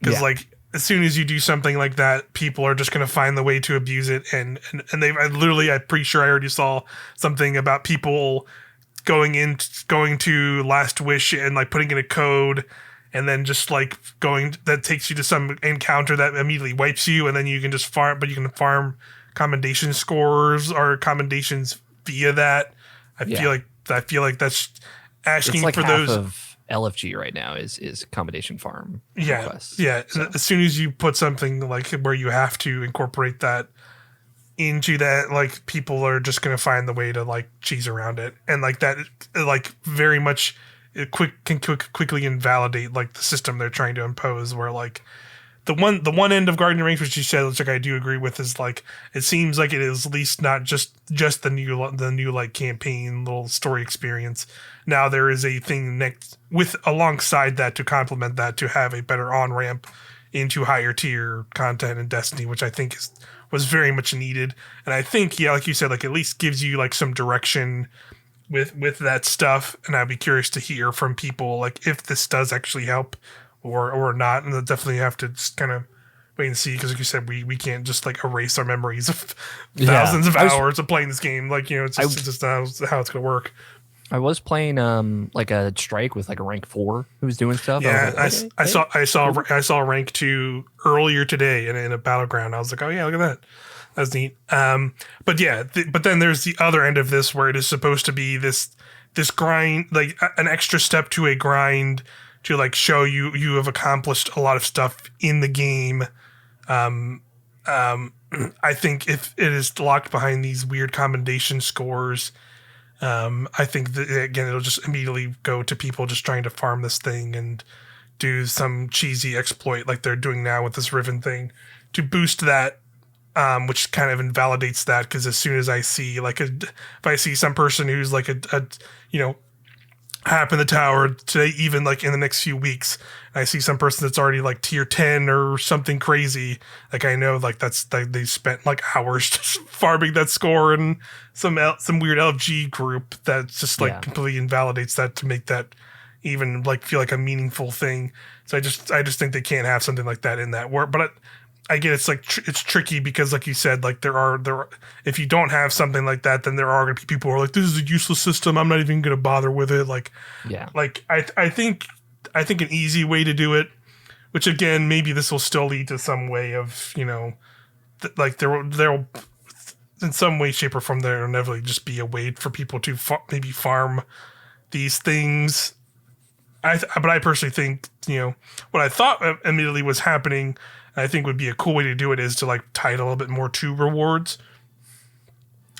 because like as soon as you do something like that, people are just going to find the way to abuse it and I'm pretty sure I already saw something about people going to Last Wish and like putting in a code and then just like that takes you to some encounter that immediately wipes you and then you can just farm, but you can farm commendation scores or commendations via that. I feel like that's asking it's like for half those of LFG right now is accommodation farm requests. So. As soon as you put something like where you have to incorporate that into that, like people are just going to find the way to like cheese around it, and like that, like very much can quickly invalidate like the system they're trying to impose. Where like the one end of Guardian Ranks, which you said, which like I do agree with, is like it seems like it is at least not just the new like campaign little story experience. Now there is a thing next with alongside that to complement that to have a better on ramp into higher tier content in Destiny, which I think was very much needed. And I think like you said, like at least gives you like some direction with that stuff. And I'd be curious to hear from people like if this does actually help or not. And they'll definitely have to just kind of wait and see because like you said, we can't just like erase our memories of thousands of hours of playing this game. Like, it's just how it's gonna work. I was playing like a strike with like a rank 4 who was doing stuff. Yeah, I saw rank 2 earlier today in a battleground. I was like, oh yeah, look at that. That's neat. But yeah, but then there's the other end of this where it is supposed to be this grind, like an extra step to a grind to like show you have accomplished a lot of stuff in the game. I think if it is locked behind these weird commendation scores, I think that again it'll just immediately go to people just trying to farm this thing and do some cheesy exploit like they're doing now with this Riven thing to boost that, which kind of invalidates that because as soon as I see if I see some person who's like a hap in the tower today, even like in the next few weeks, and I see some person that's already like tier 10 or something crazy, like I know like that's like they spent like hours just farming that score and some weird LFG group that just like completely invalidates that to make that even like feel like a meaningful thing. So I just think they can't have something like that in that work. But I get it's like it's tricky because like you said, like there are if you don't have something like that, then there are going to be people who are like, this is a useless system, I'm not even going to bother with it. Like I think an easy way to do it, which again maybe this will still lead to some way of like there will in some way, shape, or form there will inevitably just be a way for people to maybe farm these things. But I personally think what I thought immediately was happening. I think would be a cool way to do it is to like tie it a little bit more to rewards,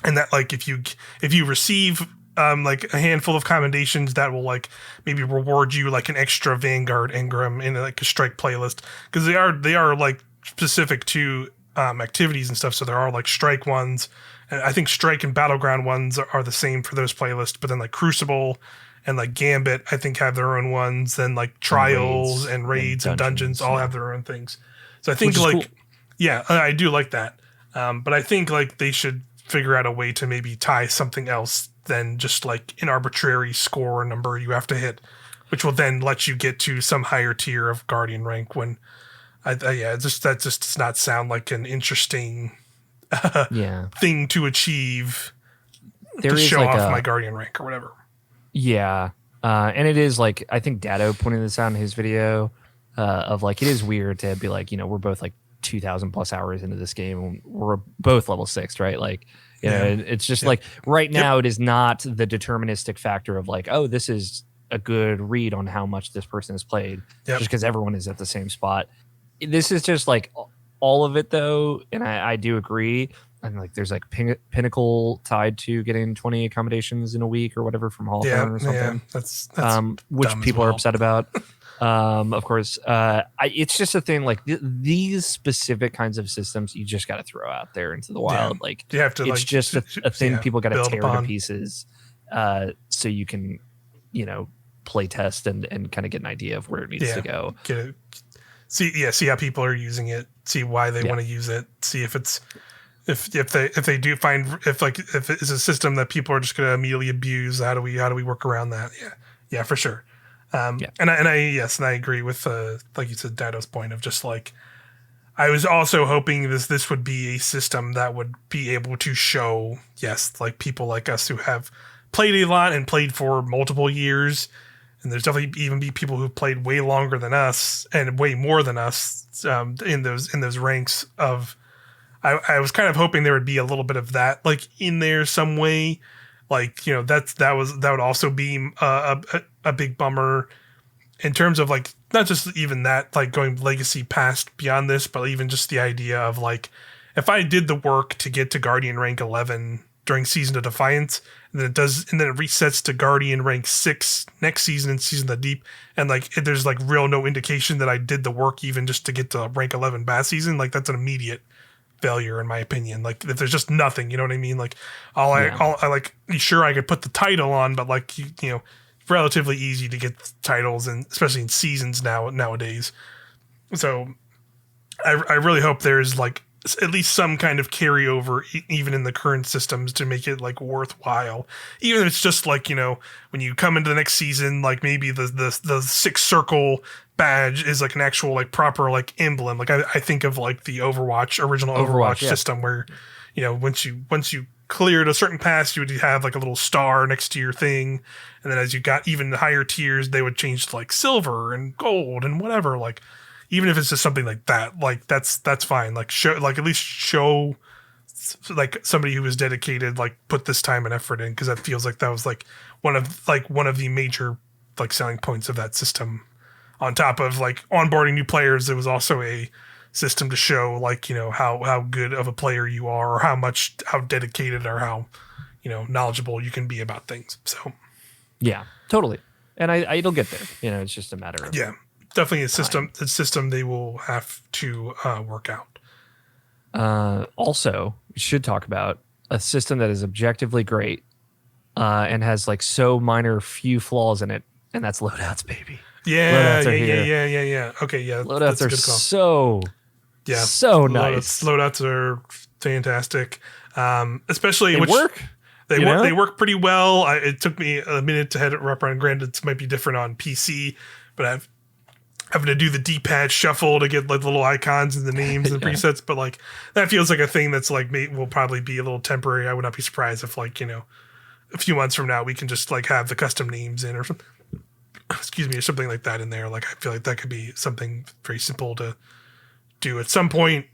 and that like if you receive like a handful of commendations, that will like maybe reward you like an extra Vanguard engram in like a strike playlist because they are like specific to activities and stuff. So there are like strike ones, and I think strike and battleground ones are the same for those playlists. But then like Crucible and like Gambit, I think have their own ones. Then like Trials and Raids and Dungeons all have their own things. So I think like, cool. Yeah, I do like that. But I think like they should figure out a way to maybe tie something else than just like an arbitrary score or number you have to hit, which will then let you get to some higher tier of Guardian rank when that just does not sound like an interesting thing to achieve to show like off my Guardian rank or whatever. Yeah. And it is like, I think Dado pointed this out in his video, of like it is weird to be like we're both like 2,000 plus hours into this game and we're both level 6, right? Like it's just like right now it is not the deterministic factor of like, oh, this is a good read on how much this person has played just because everyone is at the same spot. This is just like all of it though, and I do agree and like there's like Pinnacle tied to getting 20 accommodations in a week or whatever from Yeah, Hawthorne or yeah, something, that's which dumb as people are well. upset about. Of course, it's just a thing like these specific kinds of systems you just got to throw out there into the Yeah, wild. Like you have to it's like just a thing yeah, people got to build tear to upon. pieces, so you can, you know, play test and kind of get an idea of where it needs to Yeah, go. get it. See how people are using it. See why they Yeah. want to use it. See if it's if they do find if it's a system that people are just going to immediately abuse. How do we work around that? Yeah, yeah, for sure. Yeah. And I agree with like you said, Dado's point of just like I was also hoping this would be a system that would be able to show, yes, like people like us who have played a lot and played for multiple years, and there's definitely even be people who've played way longer than us and way more than us in those ranks of. I was kind of hoping there would be a little bit of that like in there some way, like that would also be a big bummer in terms of like not just even that like going legacy past beyond this, but even just the idea of like if I did the work to get to Guardian rank 11 during Season of Defiance, and then it resets to Guardian rank 6 next season in Season of the Deep, and like there's like real no indication that I did the work even just to get to rank 11 Bass season, like that's an immediate failure in my opinion. Like if there's just nothing, you know what I mean? Like Yeah. all I like sure I could put the title on, but like you know relatively easy to get titles, and especially in seasons nowadays. So I really hope there's like at least some kind of carryover even in the current systems to make it like worthwhile, even if it's just like when you come into the next season, like maybe the six circle badge is like an actual like proper like emblem. Like I think of like the original Overwatch. Overwatch Yeah. system where once you cleared a certain pass, you would have like a little star next to your thing, and then as you got even higher tiers, they would change to like silver and gold and whatever. Like even if it's just something like that, like that's fine. Like show like at least show like somebody who was dedicated, like put this time and effort in, because that feels like that was like one of the major like selling points of that system. On top of like onboarding new players, there was also a system to show like how good of a player you are, or how dedicated or how knowledgeable you can be about things. So Yeah. Totally. And it'll get there. You know, it's just a matter of yeah, definitely time. a system they will have to work out. Also, we should talk about a system that is objectively great, and has like so minor few flaws in it, and that's loadouts, baby. Yeah, Loadouts are yeah, yeah, here. yeah, yeah, yeah. Okay, yeah, Loadouts that's a are good call. Yeah, so loadouts nice. loadouts are fantastic. Especially They which work, they you work know? they work pretty well. It took me a minute to head it up around. Granted, it might be different on PC, but I've having to do the D-pad shuffle to get like little icons and the names and Yeah. presets. But like that feels like a thing that's like will probably be a little temporary. I would not be surprised if like a few months from now we can just like have the custom names in or something. Excuse me, or something like that in there. Like I feel like that could be something very simple to do at some point.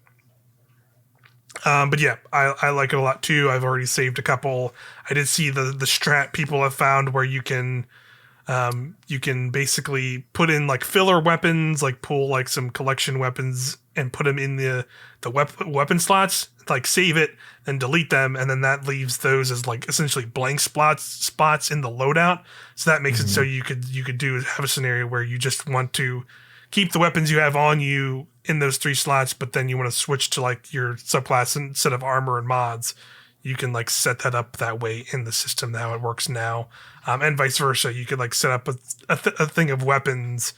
But yeah, I like it a lot too. I've already saved a couple. I did see the strat people have found where you can basically put in like filler weapons, like pull like some collection weapons and put them in the weapon slots, like save it and delete them, and then that leaves those as like essentially blank spots in the loadout. So that makes it so Mhm. you could have a scenario where you just want to keep the weapons you have on you in those three slots, but then you want to switch to like your subclass instead of armor and mods. You can like set that up that way in the system how it works now, and vice versa. You could like set up a thing of weapons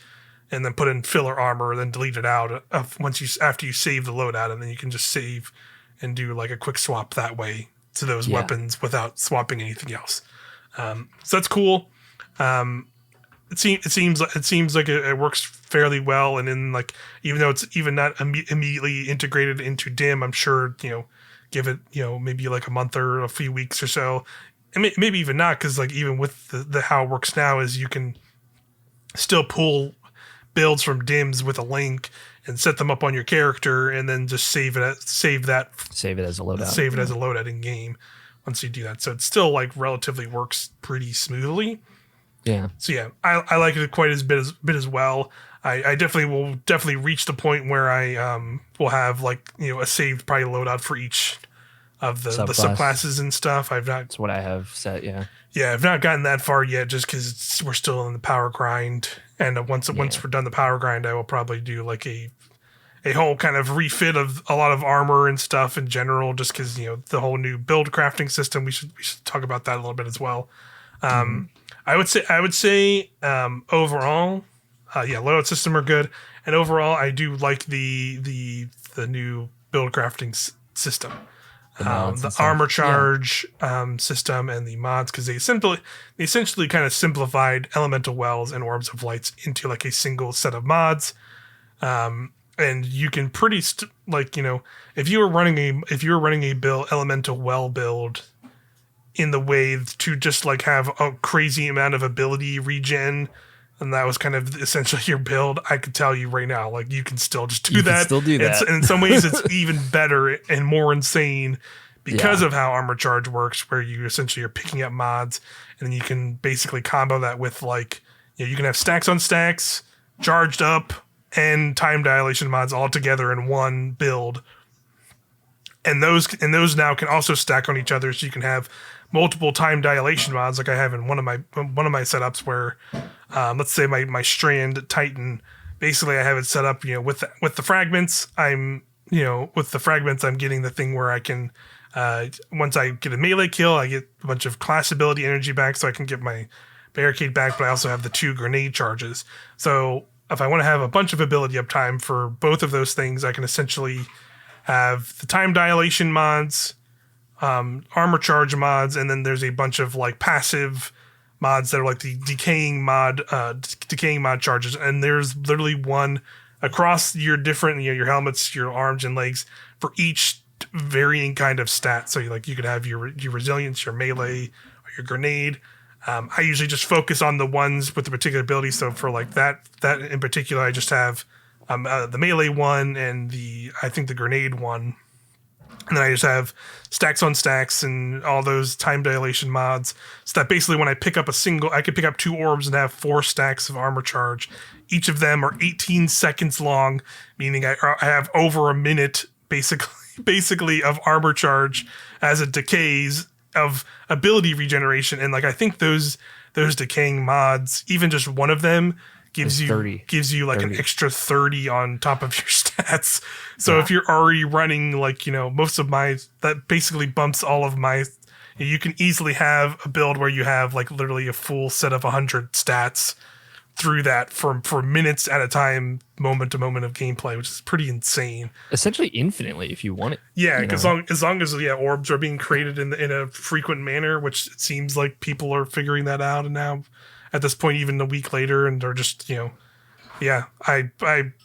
and then put in filler armor, then delete it out once you after you save the loadout, and then you can just save and do like a quick swap that way to those Yeah. weapons without swapping anything else. So that's cool. Um, it seems like it works fairly well, and in like even though it's even not immediately integrated into dim, I'm sure give it maybe like a month or a few weeks or so, and maybe even not, because like even with the how it works now is you can still pull builds from dims with a link and set them up on your character, and then just Save it as a loadout. save it as Yeah. a loadout in game once you do that. So it still like relatively works pretty smoothly. Yeah. So yeah, I like it quite as bit as well. I definitely reach the point where I will have like a saved probably loadout for each the subclass. subclasses and stuff. I've not, That's what I have set. Yeah. yeah, I've not gotten that far yet, just because we're still in the power grind. And once Yeah. we're done the power grind, I will probably do like a whole kind of refit of a lot of armor and stuff in general, just because the whole new build crafting system. We should talk about that a little bit as well. Hmm. I would say overall, yeah, loadout system are good, and overall I do like the new build crafting system, The mods the and armor stuff. Yeah. charge system, and the mods, because they essentially kind of simplified elemental wells and orbs of lights into like a single set of mods. And you can like if you were running a build elemental well build in the way to just like have a crazy amount of ability regen, and that was kind of essentially your build, I could tell you right now, like you can still just do You can that. still do It's that. in some ways it's even better and more insane because Yeah. of how armor charge works, where you essentially are picking up mods, and then you can basically combo that with like you can have stacks on stacks, charged up, and time dilation mods all together in one build, and those now can also stack on each other, so you can have multiple time dilation mods, like I have in one of my setups, where let's say my strand titan, basically I have it set up with the fragments. With the fragments I'm getting the thing where I can once I get a melee kill, I get a bunch of class ability energy back, so I can get my barricade back, but I also have the 2 grenade charges. So if I want to have a bunch of ability uptime for both of those things, I can essentially have the time dilation mods, armor charge mods, and then there's a bunch of like passive mods that are like the decaying mod charges. And there's literally one across your different your helmets, your arms and legs, for each varying kind of stat. So you could have your resilience, your melee, or your grenade. I usually just focus on the ones with the particular ability. So for like that in particular, I just have the melee one and I think the grenade one. And then I just have stacks on stacks and all those time dilation mods. So that basically when I pick up I could pick up 2 orbs and have 4 stacks of armor charge. Each of them are 18 seconds long, meaning I have over a minute basically of armor charge as it decays, of ability regeneration. And like I think those decaying mods, even just one of them gives It's you 30. like 30. an extra 30 on top of your stats. So Yeah. if you're already running like most of that basically bumps all of my, you can easily have a build where you have like literally a full set of 100 stats through that for minutes at a time, moment to moment of gameplay, which is pretty insane. Essentially infinitely if you want it. Yeah, you as know? long as orbs are being created in a frequent manner, which it seems like people are figuring that out, and now at this point, even a week later, and they're just yeah, I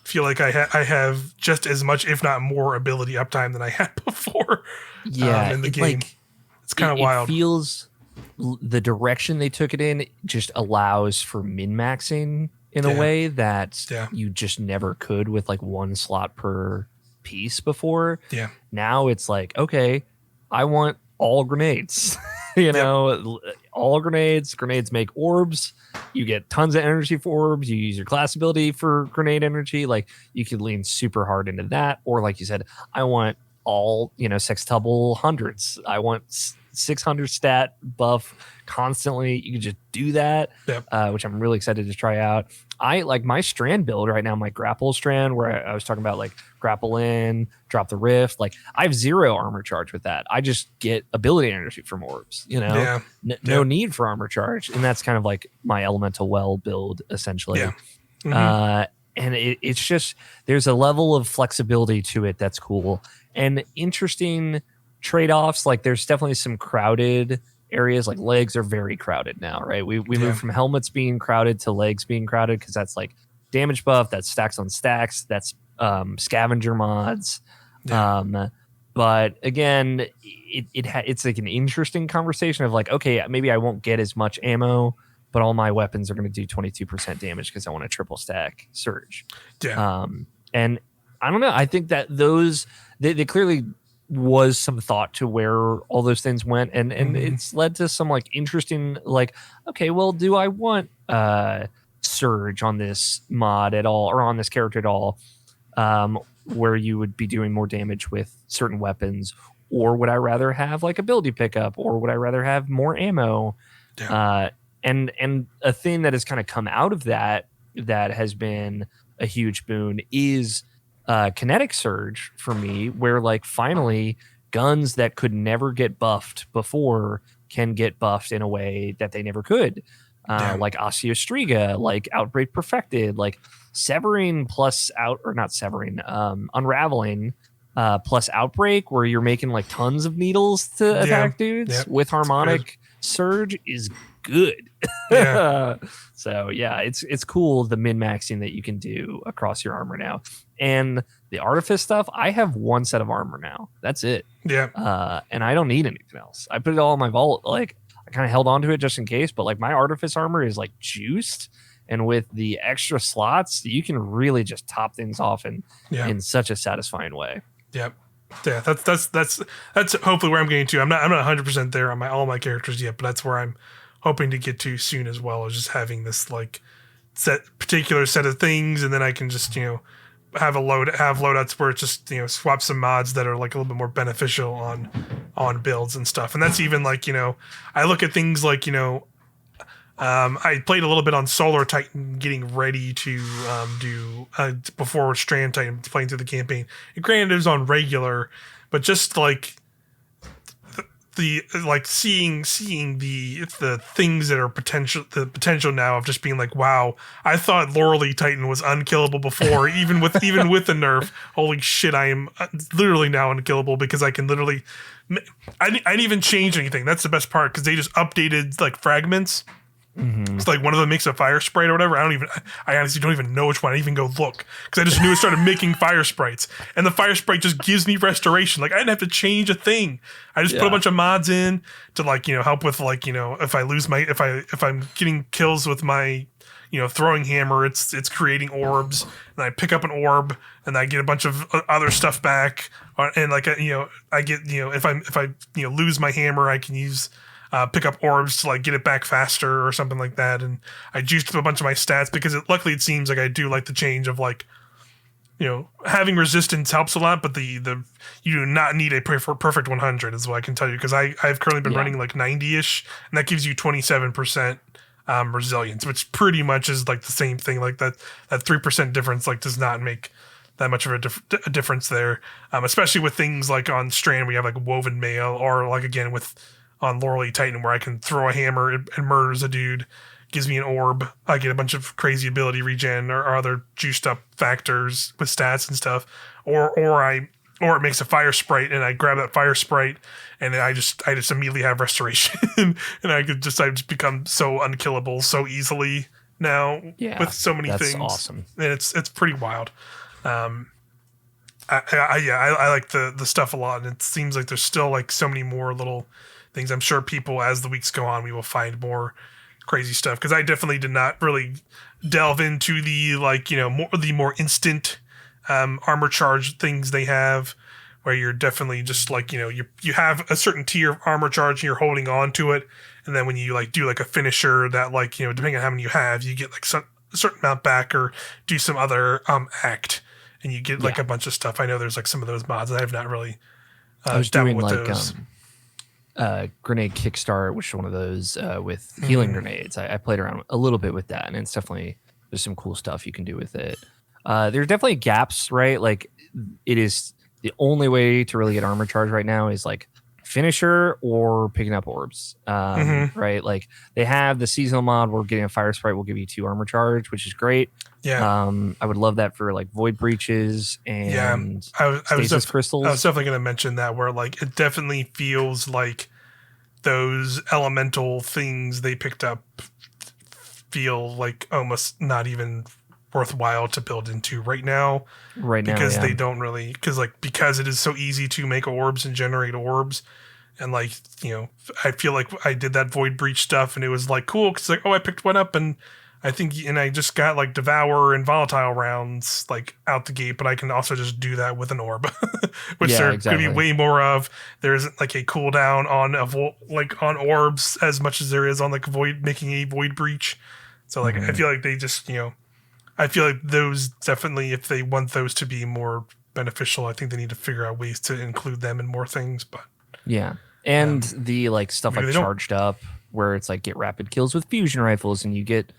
feel like I have just as much, if not more, ability uptime than I had before. Yeah. In the It game, like it's kind of it wild. feels the direction they took it in just allows for min-maxing in a Yeah. way that Yeah. you just never could with like 1 slot per piece before. Yeah, Now it's like, okay, I want all grenades. All grenades. Grenades make orbs. You get tons of energy for orbs. You use your class ability for grenade energy. Like you could lean super hard into that. Or like you said, I want all, sextuple hundreds. I want 600 stat buff constantly. You can just do that, Yep. Which I'm really excited to try out. I like my strand build right now, my grapple strand, where I was talking about like grapple in, drop the rift. Like I have 0 armor charge with that. I just get ability energy from orbs, Yeah. No need for armor charge. And that's kind of like my elemental well build essentially. Yeah. Mhm. And it's just, there's a level of flexibility to it that's cool and interesting trade-offs. Like there's definitely some crowded areas, like legs are very crowded now, right? We moved from helmets being crowded to legs being crowded because that's like damage buff, that's stacks on stacks, that's scavenger mods. Yeah. But again, it's like an interesting conversation of like, okay, maybe I won't get as much ammo, but all my weapons are going to do 22% damage because I want a triple stack surge. Yeah. And I don't know. I think that they clearly was some thought to where all those things went, and it's led to some like interesting, like, okay, well, do I want surge on this mod at all, or on this character at all, where you would be doing more damage with certain weapons, or would I rather have like ability pickup, or would I rather have more ammo? Yeah. And a thing that has kind of come out of that has been a huge boon is kinetic surge for me, where like finally guns that could never get buffed before can get buffed in a way that they never could. Yeah. Like Osteostriga, like Outbreak Perfected, like Severing plus out or not Severing, Unraveling plus Outbreak, where you're making like tons of needles to Yeah. attack dudes Yeah. with It's good. harmonic surge is good. Yeah. So yeah, it's cool the min maxing that you can do across your armor now, and the artifice stuff. I have one set of armor now. That's it. Yeah. And I don't need anything else. I put it all in my vault. Like I kind of held on to it just in case, but like my artifice armor is like juiced, and with the extra slots, you can really just top things off Yeah. in such a satisfying way. Yep. Yeah, that's hopefully where I'm getting to. I'm not 100% there on all my characters yet, but that's where I'm hoping to get to soon as well. Is just having this like particular set of things, and then I can just have loadouts where it just swap some mods that are like a little bit more beneficial on builds and stuff. And that's even like I look at things like I played a little bit on Solar Titan, getting ready to do before Strand Titan, playing through the campaign. And granted, it was on regular, but just like the like seeing the things that are the potential now of just being like, wow, I thought Loreley Titan was unkillable before, even with the nerf. Holy shit, I am literally now unkillable because I can literally. I didn't even change anything. That's the best part because they just updated like fragments. Mm-hmm. It's like one of them makes a fire sprite or whatever. I honestly don't even know which one. I didn't even go look because I just knew it started making fire sprites, and the fire sprite just gives me restoration. Like I didn't have to change a thing. I just put a bunch of mods in to like help with like if I lose my if I'm getting kills with my throwing hammer, it's creating orbs, and I pick up an orb and I get a bunch of other stuff back, and like I get if I lose my hammer, I can use. Pick up orbs to like get it back faster or something like that, and I juiced up a bunch of my stats because luckily it seems like I do like the change of like having resistance helps a lot, but the you do not need a perfect 100 is what I can tell you because I've currently been running like 90ish, and that gives you 27% resilience, which pretty much is like the same thing. Like that 3% difference like does not make that much of a difference there, especially with things like on Strand we have like woven mail, or like again with on Loreley Titan where I can throw a hammer and murders a dude, gives me an orb, I get a bunch of crazy ability regen or other juiced up factors with stats and stuff, or it makes a fire sprite and I grab that fire sprite and I just immediately have restoration and I just become so unkillable so easily now with so many things. That's awesome. And it's pretty wild. I like the stuff a lot, and it seems like there's still like so many more little things. I'm sure people, as the weeks go on, we will find more crazy stuff because I definitely did not really delve into the more instant armor charge things they have, where you're definitely just like you have a certain tier of armor charge and you're holding on to it, and then when you like do like a finisher that like depending on how many you have, you get like a certain amount back or do some other act, and you get like a bunch of stuff. I know there's like some of those mods that I have not really I was doing with like those. Grenade Kickstart, which is one of those with healing grenades. I played around a little bit with that, and it's definitely there's some cool stuff you can do with it. There are definitely gaps, right? Like it is the only way to really get armor charge right now is like finisher or picking up orbs, right? Like they have the seasonal mod where getting a fire sprite will give you 2 armor charge, which is great. Yeah. I would love that for like void breaches and stasis crystals. I was definitely going to mention that, where like it definitely feels like those elemental things they picked up feel like almost not even worthwhile to build into right now. Because they don't really because it is so easy to make orbs and generate orbs. And like, I feel like I did that void breach stuff and it was like cool because like, oh, I picked one up and I just got like Devour and Volatile rounds like out the gate, but I can also just do that with an orb, which could be way more of. There isn't like a cooldown on orbs as much as there is on like making a void breach. So like I feel like they just I feel like those definitely, if they want those to be more beneficial. I think they need to figure out ways to include them in more things, but Yeah. And the like stuff maybe like they don't. charged up where it's like get rapid kills with fusion rifles and you get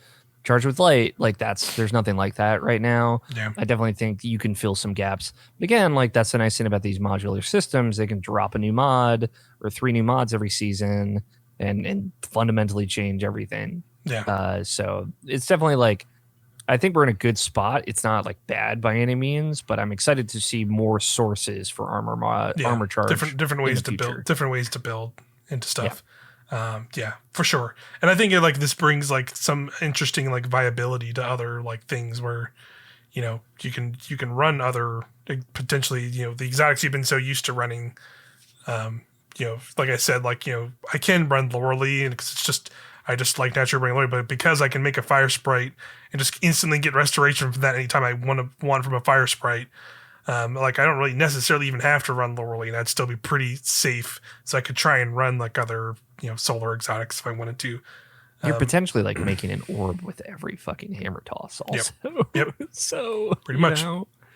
charged with light, like there's nothing like that right now. Yeah, I definitely think you can fill some gaps. But again, like that's the nice thing about these modular systems. They can drop a new mod or 3 new mods every season and fundamentally change everything. yeah, So it's definitely like I think we're in a good spot. It's not like bad by any means, but I'm excited to see more sources for yeah. armor charge Different in ways the to future. build into Yeah. stuff. Yeah, for sure. And I think like this brings like some interesting like viability to other like things where you can run other like, potentially the exotics you've been so used to running. Like I said, like I can run Loreley, and it's just I just like naturally running Loreley, but because I can make a fire sprite and just instantly get restoration from that anytime I want from a fire sprite. Like I don't really necessarily even have to run Loreley, and I'd still be pretty safe. So I could try and run like other solar exotics if I wanted to. You're potentially like making an orb with every fucking hammer toss also. Yep. So Pretty much.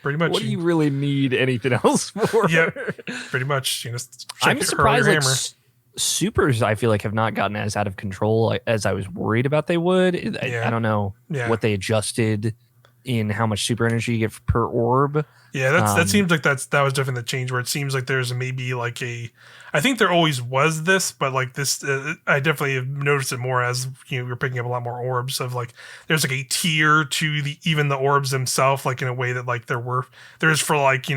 Pretty much. What do you really need anything else for? Yeah, pretty much. I'm surprised like supers I feel like have not gotten as out of control as I was worried about they would. I don't know what they adjusted in how much super energy you get per orb. Yeah, that seems like that was definitely the change where it seems like there's maybe like I think there always was this, but like this, I definitely have noticed it more as you're picking up a lot more orbs of like there's like a tier to even the orbs themselves, like in a way that like there's for like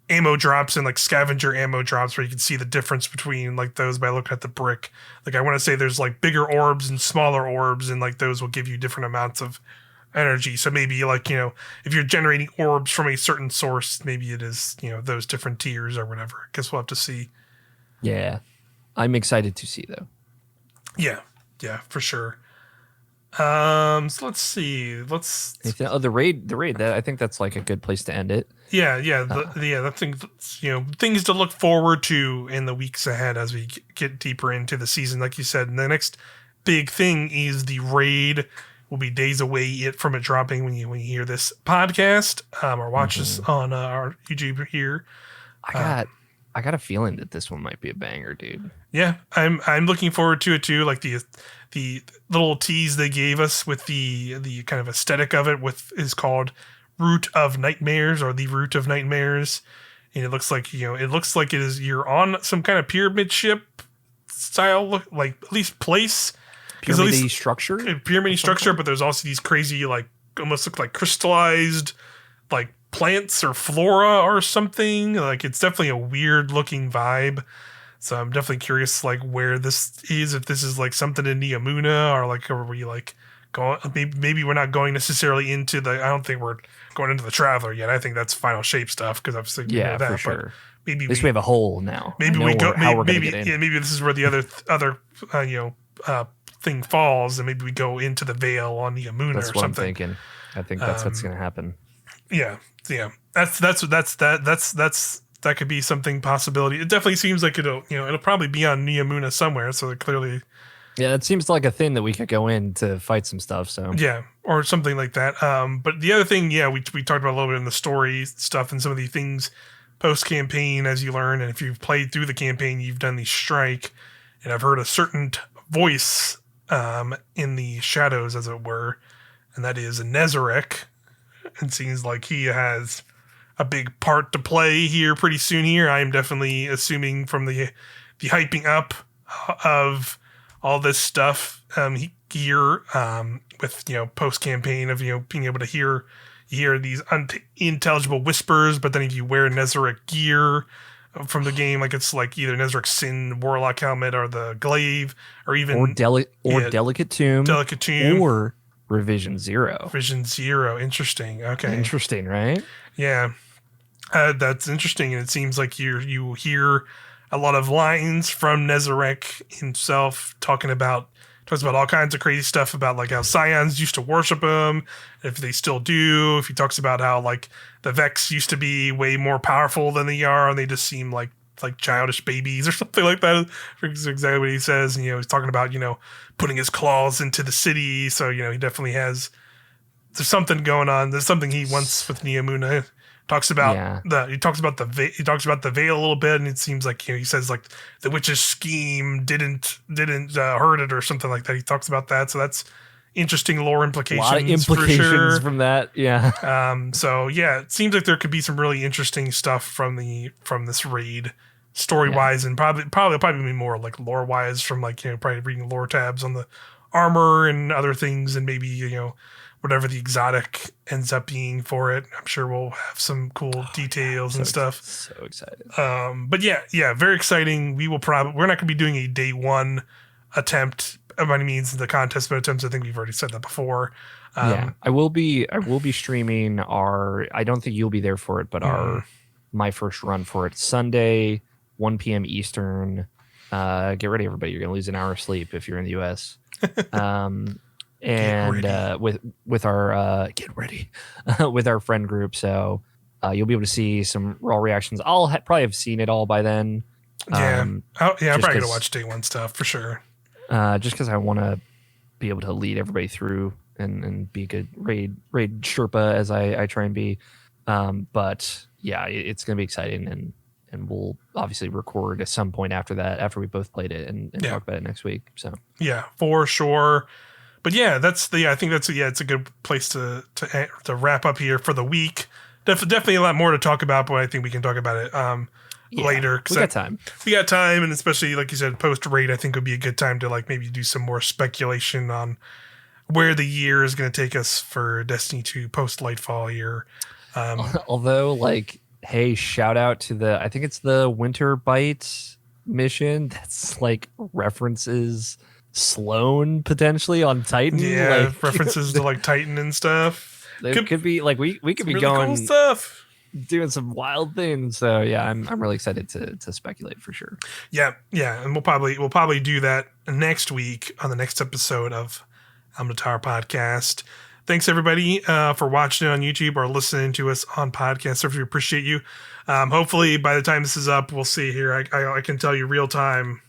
ammo drops and like scavenger ammo drops where you can see the difference between like those by looking at the brick. Like I want to say there's like bigger orbs and smaller orbs, and like those will give you different amounts of energy. So maybe like if you're generating orbs from a certain source, maybe it is those different tiers or whatever. I guess we'll have to see. Yeah, I'm excited to see though. Yeah, for sure. So let's see. The raid. That I think that's like a good place to end it. Yeah. That thing. Things to look forward to in the weeks ahead as we get deeper into the season. Like you said, and the next big thing is the raid. Will be days away from it dropping when you hear this podcast or watch us on our YouTube here. I got a feeling that this one might be a banger, dude. Yeah, I'm looking forward to it too. Like the little tease they gave us with the kind of aesthetic of it is called Root of Nightmares or the Root of Nightmares, and it looks like it is you're on some kind of pyramid ship style like at least place. Pyramid structure, but there's also these crazy like almost look like crystallized like plants or flora or something. Like it's definitely a weird looking vibe. So I'm definitely curious like where this is, if this is like something in Neomuna or like are we like going maybe we're not going necessarily into I don't think we're going into the Traveler yet. I think that's final shape stuff because obviously we know that, for sure. But maybe at least we have a hole now. Maybe we go maybe this is where the other thing falls, and maybe we go into the Veil on the Amuna or something. That's what I'm thinking. I think that's what's going to happen. Yeah. That could be something possibility. It definitely seems like it'll probably be on Neomuna somewhere. So clearly, yeah, it seems like a thing that we could go in to fight some stuff. So yeah, or something like that. But the other thing, we talked about a little bit in the story stuff and some of the things post campaign as you learn, and if you've played through the campaign, you've done the strike, and I've heard a certain voice in the shadows, as it were, and that is Nezarek. It seems like he has a big part to play here pretty soon. Here, I am definitely assuming from the hyping up of all this stuff here with post campaign of being able to hear these unintelligible whispers, but then if you wear Nezarek gear from the game, like it's like either Nezarek Sin Warlock helmet or the glaive or even Delicate Tomb or Revision Zero. Interesting. Okay. Interesting, right? Yeah. That's interesting. And it seems like you hear a lot of lines from Nezarek himself talks about all kinds of crazy stuff about like how Scions used to worship him, if they still do. If he talks about how like the Vex used to be way more powerful than they are, and they just seem like childish babies or something like that. That's exactly what he says. And, he's talking about putting his claws into the city. So he definitely there's something going on. There's something he wants with Neomuna Talks about Yeah. he talks about the veil a little bit, and it seems like he says like the witch's scheme didn't hurt it or something like that. He talks about that, so that's interesting lore A lot of implications for implications sure. from that. Yeah. So yeah, it seems like there could be some really interesting stuff from this raid, story Yeah. wise, and probably more like lore wise from like probably reading lore tabs on the armor and other things, and maybe whatever the exotic ends up being for it. I'm sure we'll have some cool details and stuff. So excited. But yeah, very exciting. We're not going to be doing a day one attempt by any means in the contest, but attempts. I think we've already said that before. Yeah, I will be streaming our. I don't think you'll be there for it, but my first run for it Sunday, 1 p.m. Eastern. Get ready, everybody! You're gonna lose an hour of sleep if you're in the U.S. And with our get ready with our friend group, so you'll be able to see some raw reactions. I'll probably have seen it all by then. I'm probably gonna watch day one stuff for sure. Just because I want to be able to lead everybody through and be a good raid Sherpa as I try and be. But yeah, it's gonna be exciting, and we'll obviously record at some point after that, after we both played it, and talk about it next week. So yeah, for sure. But yeah, I think it's a good place to wrap up here for the week. Definitely a lot more to talk about, but I think we can talk about it later. We got time. We got time, and especially like you said, post raid, I think would be a good time to like maybe do some more speculation on where the year is going to take us for Destiny 2 post Lightfall year. Although, like, hey, shout out to I think it's the Winter Bite mission that's like references Sloan potentially on Titan. Yeah, like, references to like Titan and stuff. It could be like we could be really going cool stuff, doing some wild things. So yeah, I'm really excited to speculate for sure. Yeah, and we'll probably do that next week on the next episode of Tower Podcast. Thanks everybody for watching on YouTube or listening to us on podcast. We appreciate you. Hopefully by the time this is up, we'll see here. I can tell you real time.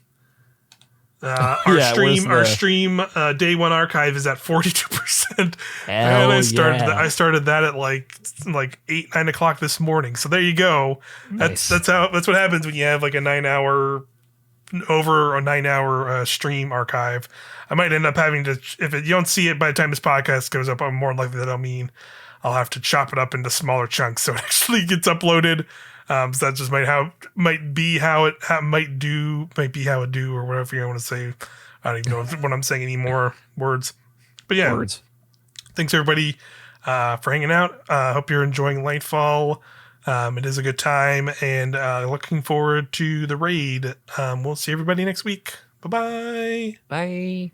Our stream day one archive is at 42%. And I started that at like 8-9 o'clock this morning. So there you go. Nice. That's what happens when you have like a 9-hour stream archive. I might end up having to, if you don't see it by the time this podcast goes up, I'm more likely that I'll have to chop it up into smaller chunks so it actually gets uploaded. So that just might be how it do, or whatever you want to say. I don't even know what I'm saying anymore. Words. But yeah. Words. Thanks everybody for hanging out. Hope you're enjoying Lightfall. It is a good time, and looking forward to the raid. We'll see everybody next week. Bye-bye. Bye.